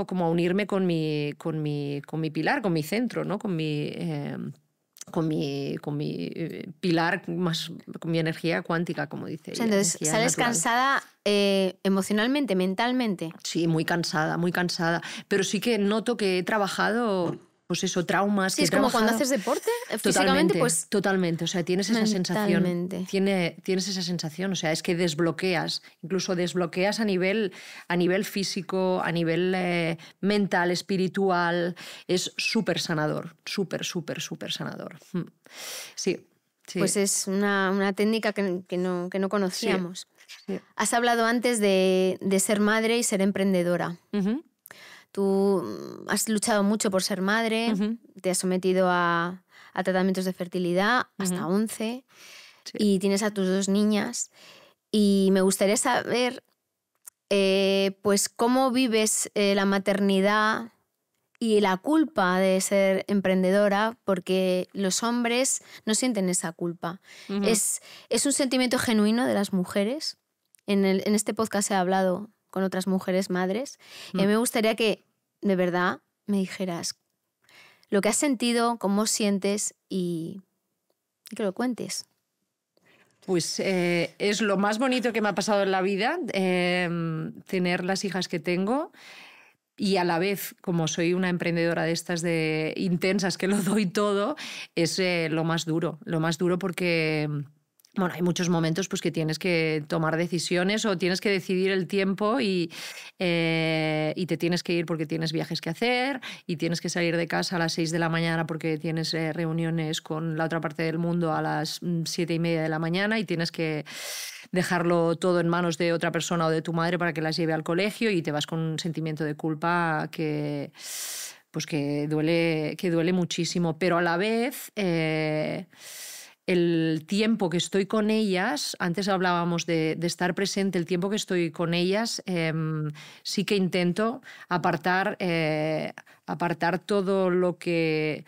como a unirme con mi pilar, con mi centro, ¿no? Con mi pilar, más con mi energía cuántica, como dice ella. Entonces, ¿sales natural. cansada emocionalmente, mentalmente? Sí, muy cansada, pero sí que noto que he trabajado, pues eso, traumas. Sí, es como cuando haces deporte, físicamente, pues... Totalmente, o sea, tienes esa sensación. Tienes esa sensación, o sea, es que incluso desbloqueas a nivel físico, a nivel mental, espiritual. Es súper sanador, súper, súper, súper sanador. Sí. Pues es una técnica que no conocíamos. Sí. Has hablado antes de ser madre y ser emprendedora. Uh-huh. Tú has luchado mucho por ser madre, uh-huh. Te has sometido a tratamientos de fertilidad, hasta 11, sí. Y tienes a tus 2 niñas. Y me gustaría saber, pues, cómo vives la maternidad y la culpa de ser emprendedora, porque los hombres no sienten esa culpa. Uh-huh. Es un sentimiento genuino de las mujeres. En este podcast he hablado con otras mujeres madres. Y me gustaría que, de verdad, me dijeras lo que has sentido, cómo sientes y que lo cuentes. Pues es lo más bonito que me ha pasado en la vida, tener las hijas que tengo. Y a la vez, como soy una emprendedora de estas intensas que lo doy todo, es lo más duro porque... Bueno, hay muchos momentos pues, que tienes que tomar decisiones o tienes que decidir el tiempo y te tienes que ir porque tienes viajes que hacer y tienes que salir de casa a las 6 de la mañana porque tienes reuniones con la otra parte del mundo a las 7:30 de la mañana y tienes que dejarlo todo en manos de otra persona o de tu madre para que las lleve al colegio, y te vas con un sentimiento de culpa que duele muchísimo. Pero a la vez... el tiempo que estoy con ellas, antes hablábamos de estar presente, el tiempo que estoy con ellas, sí que intento apartar todo lo que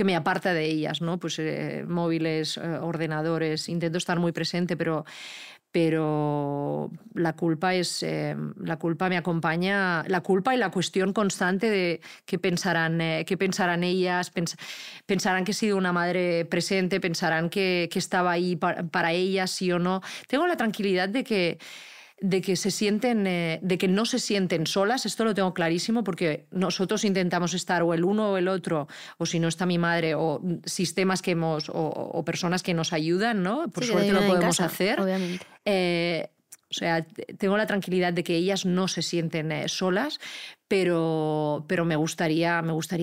me aparta de ellas, ¿no? Pues móviles, ordenadores, intento estar muy presente, pero pero la culpa me acompaña, la culpa y la cuestión constante de qué pensarán ellas, pensarán que he sido una madre presente, pensarán que estaba ahí para ellas, sí o no. Tengo la tranquilidad de que no se sienten solas, esto lo tengo clarísimo, porque nosotros intentamos estar o el uno o el otro, o si no está mi madre, o sistemas que o personas que nos ayudan, ¿no? Por suerte lo podemos hacer. Obviamente. O sea, tengo la tranquilidad de que ellas no se sienten solas, pero me gustaría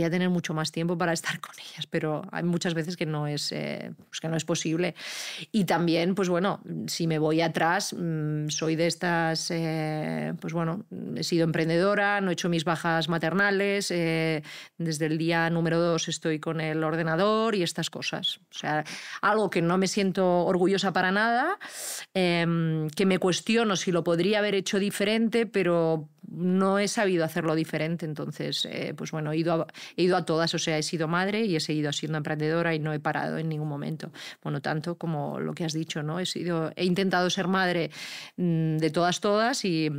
tener mucho más tiempo para estar con ellas, pero hay muchas veces que no es posible. Y también, pues bueno, si me voy atrás, soy de estas, pues bueno, he sido emprendedora, no he hecho mis bajas maternales, desde el día número 2 estoy con el ordenador y estas cosas. O sea, algo que no me siento orgullosa para nada, que me cuestiono si lo podría haber hecho diferente, pero no he sabido hacerlo diferente. Entonces, pues bueno, he ido a todas. O sea, he sido madre y he seguido siendo emprendedora y no he parado en ningún momento. Bueno, tanto como lo que has dicho, ¿no? He intentado ser madre de todas y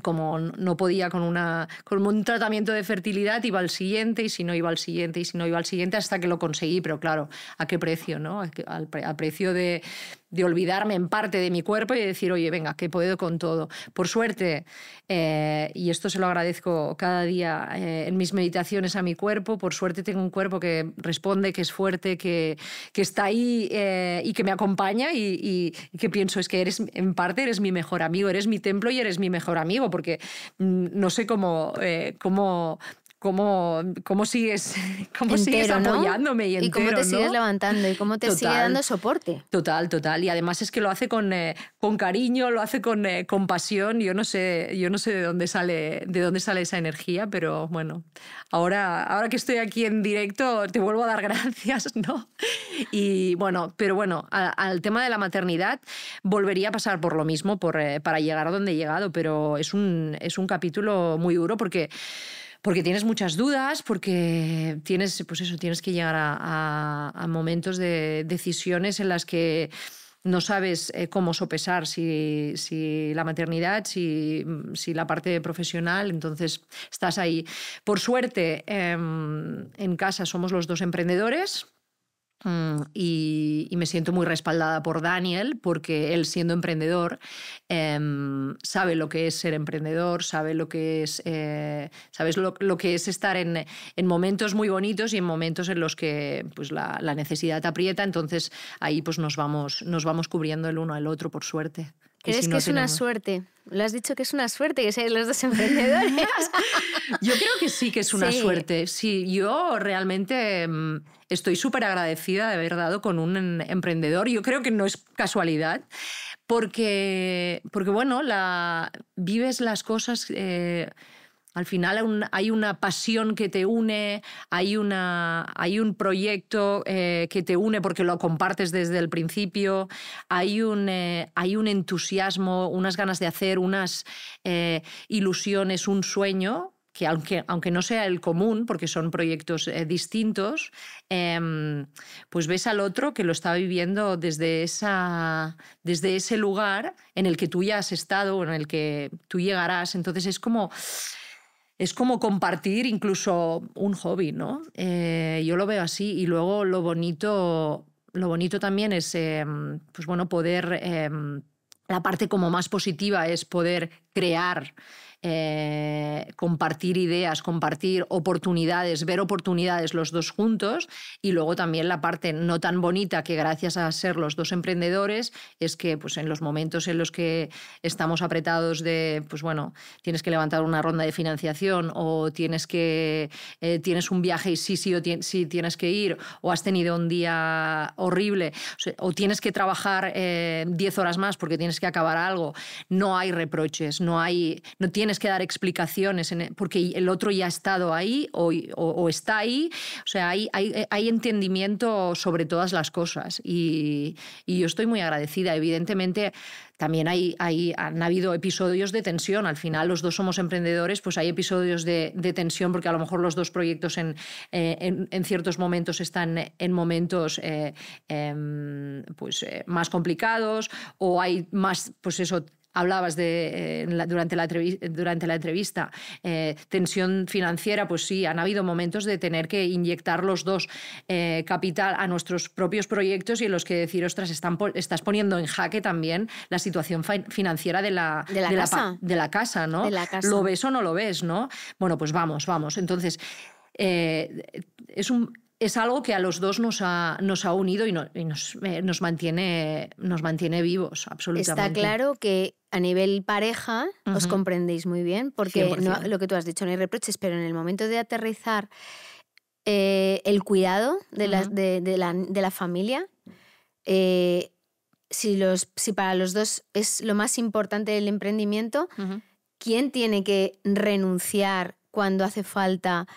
como no podía con un tratamiento de fertilidad, iba al siguiente, y si no iba al siguiente, y si no iba al siguiente, hasta que lo conseguí. Pero claro, ¿a qué precio, no? Al precio de olvidarme en parte de mi cuerpo y de decir, oye, venga, que puedo con todo. Por suerte, y esto se lo agradezco cada día en mis meditaciones a mi cuerpo, por suerte tengo un cuerpo que responde, que es fuerte, que está ahí y que me acompaña y que pienso, es que en parte eres mi mejor amigo, eres mi templo y eres mi mejor amigo, porque no sé cómo sigues apoyándome, ¿no? Y cómo te sigues levantando y cómo te sigue dando soporte. Total. Y además es que lo hace con cariño, lo hace con pasión. Yo no sé de dónde sale esa energía, pero bueno, ahora que estoy aquí en directo te vuelvo a dar gracias, ¿no? Y bueno, pero bueno, al tema de la maternidad volvería a pasar por lo mismo para llegar a donde he llegado, pero es un capítulo muy duro porque tienes muchas dudas, porque tienes que llegar a momentos de decisiones en las que no sabes cómo sopesar si la maternidad, si la parte profesional, entonces estás ahí. Por suerte, en casa somos los dos emprendedores. Y me siento muy respaldada por Daniel, porque él, siendo emprendedor, sabe lo que es ser emprendedor, sabe lo que es, sabes lo que es estar en momentos muy bonitos y en momentos en los que pues, la necesidad te aprieta. Entonces ahí pues, nos vamos cubriendo el uno al otro, por suerte. ¿Crees que es una suerte? Lo has dicho que es una suerte que seáis los dos emprendedores. Yo creo que sí que es una suerte. Sí, yo realmente estoy súper agradecida de haber dado con un emprendedor. Yo creo que no es casualidad, porque bueno, vives las cosas... Al final hay una pasión que te une, hay un proyecto que te une porque lo compartes desde el principio, hay un entusiasmo, unas ganas de hacer, unas ilusiones, un sueño que aunque no sea el común, porque son proyectos distintos, pues ves al otro que lo está viviendo desde ese lugar en el que tú ya has estado o en el que tú llegarás. Entonces es como compartir incluso un hobby, ¿no? Yo lo veo así. Y luego lo bonito también es pues bueno, poder... la parte como más positiva es poder crear, compartir ideas, compartir oportunidades, ver oportunidades los dos juntos, y luego también la parte no tan bonita, que gracias a ser los dos emprendedores es que pues, en los momentos en los que estamos apretados pues bueno, tienes que levantar una ronda de financiación o tienes un viaje y sí tienes que ir, o has tenido un día horrible, o tienes que trabajar 10 horas más porque tienes que acabar algo, no hay reproches, no tienes tienes que dar explicaciones porque el otro ya ha estado ahí o está ahí. O sea, hay entendimiento sobre todas las cosas y yo estoy muy agradecida. Evidentemente, también han habido episodios de tensión. Al final, los dos somos emprendedores, pues hay episodios de tensión porque a lo mejor los dos proyectos en ciertos momentos están en momentos más complicados o hay más, pues eso, hablabas durante la entrevista, tensión financiera, pues sí, han habido momentos de tener que inyectar los dos capital a nuestros propios proyectos y en los que decir, ostras, estás poniendo en jaque también la situación financiera de la casa, ¿no? De la casa. ¿Lo ves o no lo ves, no? Bueno, pues vamos. Entonces, es algo que a los dos nos ha unido y nos mantiene vivos, absolutamente. Está claro que a nivel pareja os comprendéis muy bien, porque lo que tú has dicho, no hay reproches, pero en el momento de aterrizar el cuidado de la familia, si para los dos es lo más importante el emprendimiento, ¿quién tiene que renunciar cuando hace falta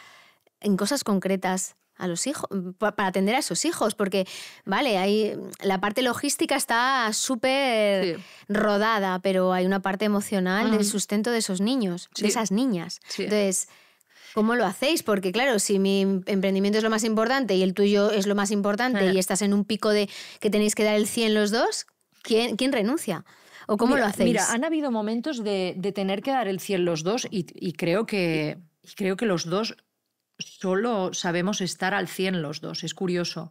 en cosas concretas a los hijos, para atender a esos hijos? Porque, vale, la parte logística está súper rodada, pero hay una parte emocional del sustento de esos niños, de esas niñas. Sí. Entonces, ¿cómo lo hacéis? Porque, claro, si mi emprendimiento es lo más importante y el tuyo es lo más importante y estás en un pico de que tenéis que dar el 100 los dos, ¿quién renuncia? ¿O cómo lo hacéis? Mira, han habido momentos de tener que dar el 100 los dos y creo que los dos solo sabemos estar al 100 los dos, es curioso.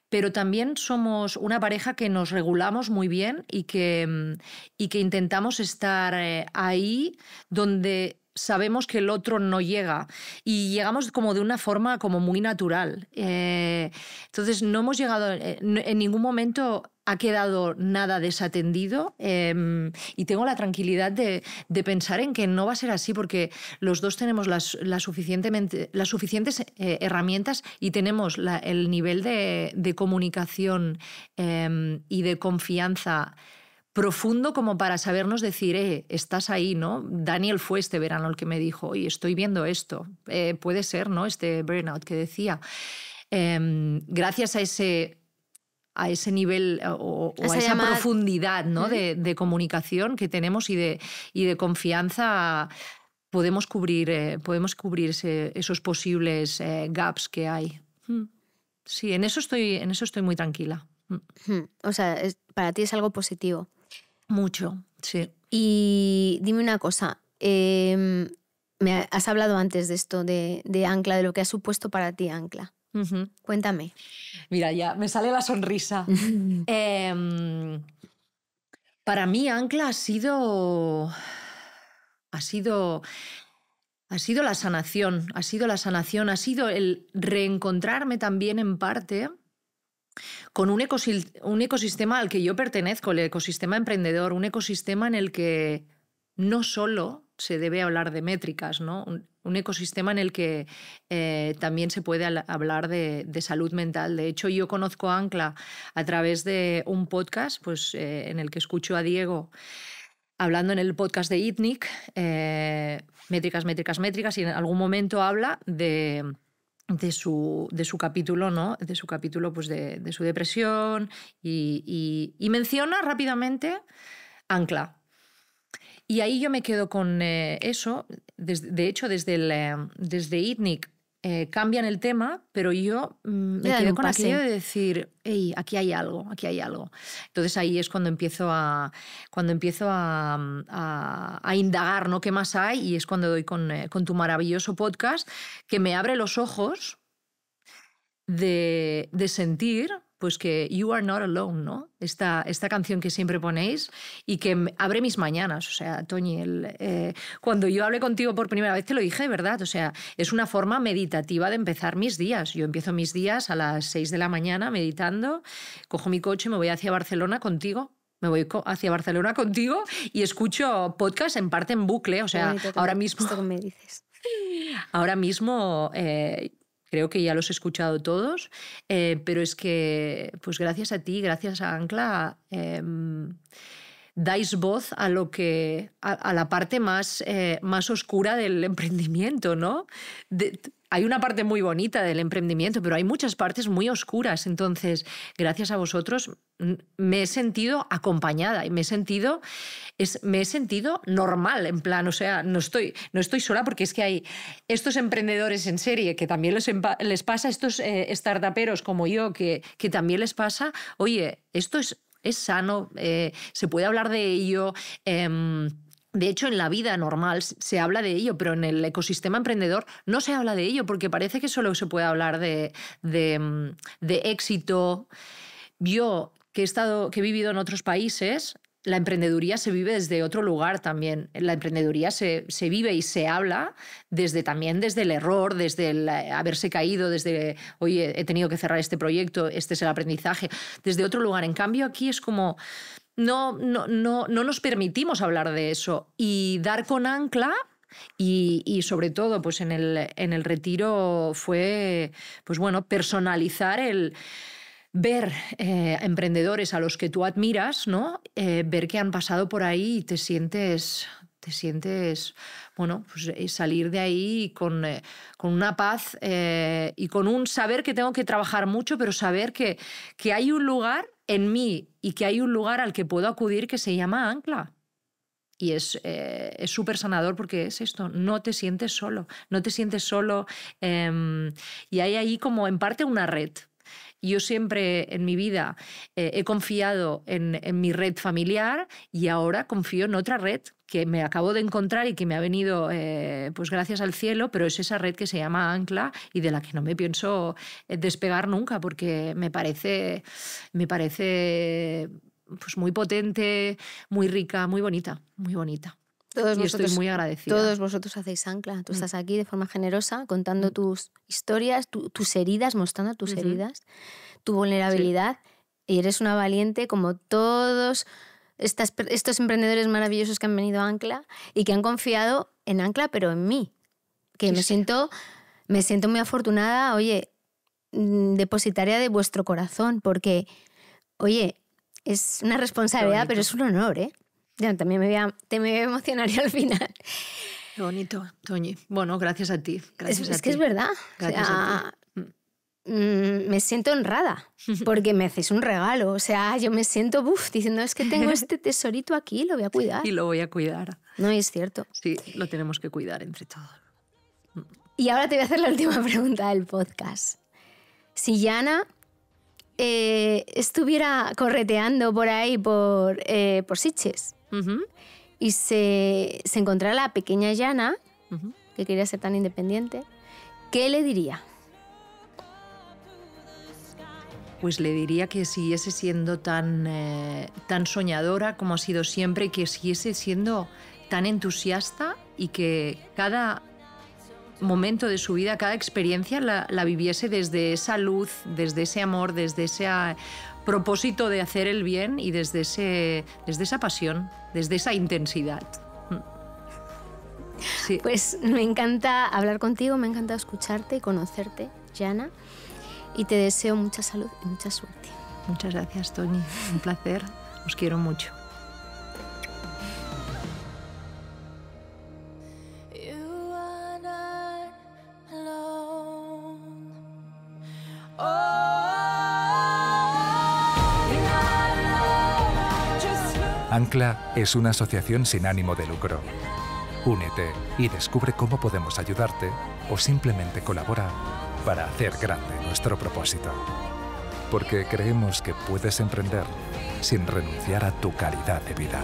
Pero también somos una pareja que nos regulamos muy bien y que intentamos estar ahí donde sabemos que el otro no llega y llegamos como de una forma como muy natural. Entonces no hemos llegado, en ningún momento ha quedado nada desatendido y tengo la tranquilidad de pensar en que no va a ser así porque los dos tenemos las suficientes herramientas y tenemos el nivel de comunicación y de confianza profundo como para sabernos decir, estás ahí, ¿no? Daniel fue este verano el que me dijo, oye, estoy viendo esto, puede ser, ¿no? Este burnout que decía. Gracias a ese nivel o a esa profundidad, ¿no? de comunicación que tenemos y de confianza, podemos cubrir esos posibles gaps que hay. Sí, en eso estoy muy tranquila. O sea, para ti es algo positivo. Mucho, sí. Y dime una cosa, me has hablado antes de esto, de Ancla, de lo que ha supuesto para ti Ancla. Cuéntame. Mira, ya me sale la sonrisa. Para mí Ancla ha sido la sanación, ha sido el reencontrarme también en parte con un ecosistema al que yo pertenezco, el ecosistema emprendedor, un ecosistema en el que no solo se debe hablar de métricas, ¿no? Un ecosistema en el que también se puede hablar de salud mental. De hecho, yo conozco a Ancla a través de un podcast pues, en el que escucho a Diego hablando en el podcast de ITNIC, métricas, y en algún momento habla de su capítulo, ¿no? De su capítulo pues de su depresión y menciona rápidamente Ancla. Y ahí yo me quedo con eso. De hecho, desde ITNIC cambian el tema, pero yo me quedo con aquello de decir, hey, aquí hay algo. Entonces ahí es cuando empiezo a indagar, ¿no? ¿Qué más hay? Y es cuando doy con tu maravilloso podcast que me abre los ojos de sentir pues que You Are Not Alone, ¿no? Esta canción que siempre ponéis y que abre mis mañanas. O sea, Toñi, cuando yo hablé contigo por primera vez te lo dije de verdad. O sea, es una forma meditativa de empezar mis días. Yo empiezo mis días a las 6 de la mañana meditando, cojo mi coche y me voy hacia Barcelona contigo. Y escucho podcast en parte en bucle. O sea, ahora mismo... Esto que me dices. Ahora mismo... creo que ya los he escuchado todos, pero es que, pues gracias a ti, gracias a Ancla, dais voz a la parte más oscura del emprendimiento, ¿no? Hay una parte muy bonita del emprendimiento, pero hay muchas partes muy oscuras. Entonces, gracias a vosotros me he sentido acompañada y me he sentido normal, en plan, o sea, no estoy sola, porque es que hay estos emprendedores en serie que también les pasa, estos startuperos como yo que también les pasa. Oye, esto es sano, se puede hablar de ello. De hecho, en la vida normal se habla de ello, pero en el ecosistema emprendedor no se habla de ello, porque parece que solo se puede hablar de éxito. Yo, que he vivido en otros países, la emprendeduría se vive desde otro lugar también. La emprendeduría se vive y se habla también desde el error, desde el haberse caído, desde, oye, he tenido que cerrar este proyecto, este es el aprendizaje, desde otro lugar. En cambio, aquí es como... No nos permitimos hablar de eso. Y dar con Ancla, y sobre todo pues en el retiro fue, pues bueno, personalizar el ver emprendedores a los que tú admiras, ¿no? Ver que han pasado por ahí y te sientes, bueno, pues salir de ahí con una paz y con un saber que tengo que trabajar mucho, pero saber que hay un lugar en mí y que hay un lugar al que puedo acudir que se llama Ancla. Y es súper sanador, porque es esto, no te sientes solo, y hay ahí como en parte una red. Yo siempre en mi vida he confiado en mi red familiar, y ahora confío en otra red que me acabo de encontrar y que me ha venido pues gracias al cielo, pero es esa red que se llama Ancla y de la que no me pienso despegar nunca, porque me parece pues muy potente, muy rica, muy bonita, muy bonita. Estoy muy agradecida. Todos vosotros hacéis Ancla. Tú estás aquí de forma generosa contando tus historias, tus heridas, mostrando tus heridas, tu vulnerabilidad, y eres una valiente como todos estos emprendedores maravillosos que han venido a Ancla y que han confiado en Ancla, pero en mí. Que me siento muy afortunada, oye, depositaria de vuestro corazón, porque, oye, es una responsabilidad, pero es un honor, ¿eh? Ya, también te me voy a emocionar al final. Qué bonito, Toñi. Bueno, gracias a ti. Es que es verdad. Gracias a ti. Me siento honrada porque me hacéis un regalo. O sea, yo me siento diciendo, es que tengo este tesorito aquí, lo voy a cuidar. Y lo voy a cuidar. No, es cierto. Sí, lo tenemos que cuidar entre todos. Y ahora te voy a hacer la última pregunta del podcast. Si Jana estuviera correteando por ahí, por Sitges, y se encontrara la pequeña Jana, que quería ser tan independiente, ¿qué le diría? Pues le diría que siguiese siendo tan soñadora como ha sido siempre, y que siguiese siendo tan entusiasta, y que cada momento de su vida, cada experiencia la viviese desde esa luz, desde ese amor, desde ese propósito de hacer el bien, y desde esa pasión, desde esa intensidad. Sí. Pues me encanta hablar contigo, me encanta escucharte y conocerte, Jana, y te deseo mucha salud y mucha suerte. Muchas gracias, Toñi. Un placer. Os quiero mucho. Ancla es una asociación sin ánimo de lucro. Únete y descubre cómo podemos ayudarte, o simplemente colabora para hacer grande nuestro propósito. Porque creemos que puedes emprender sin renunciar a tu calidad de vida.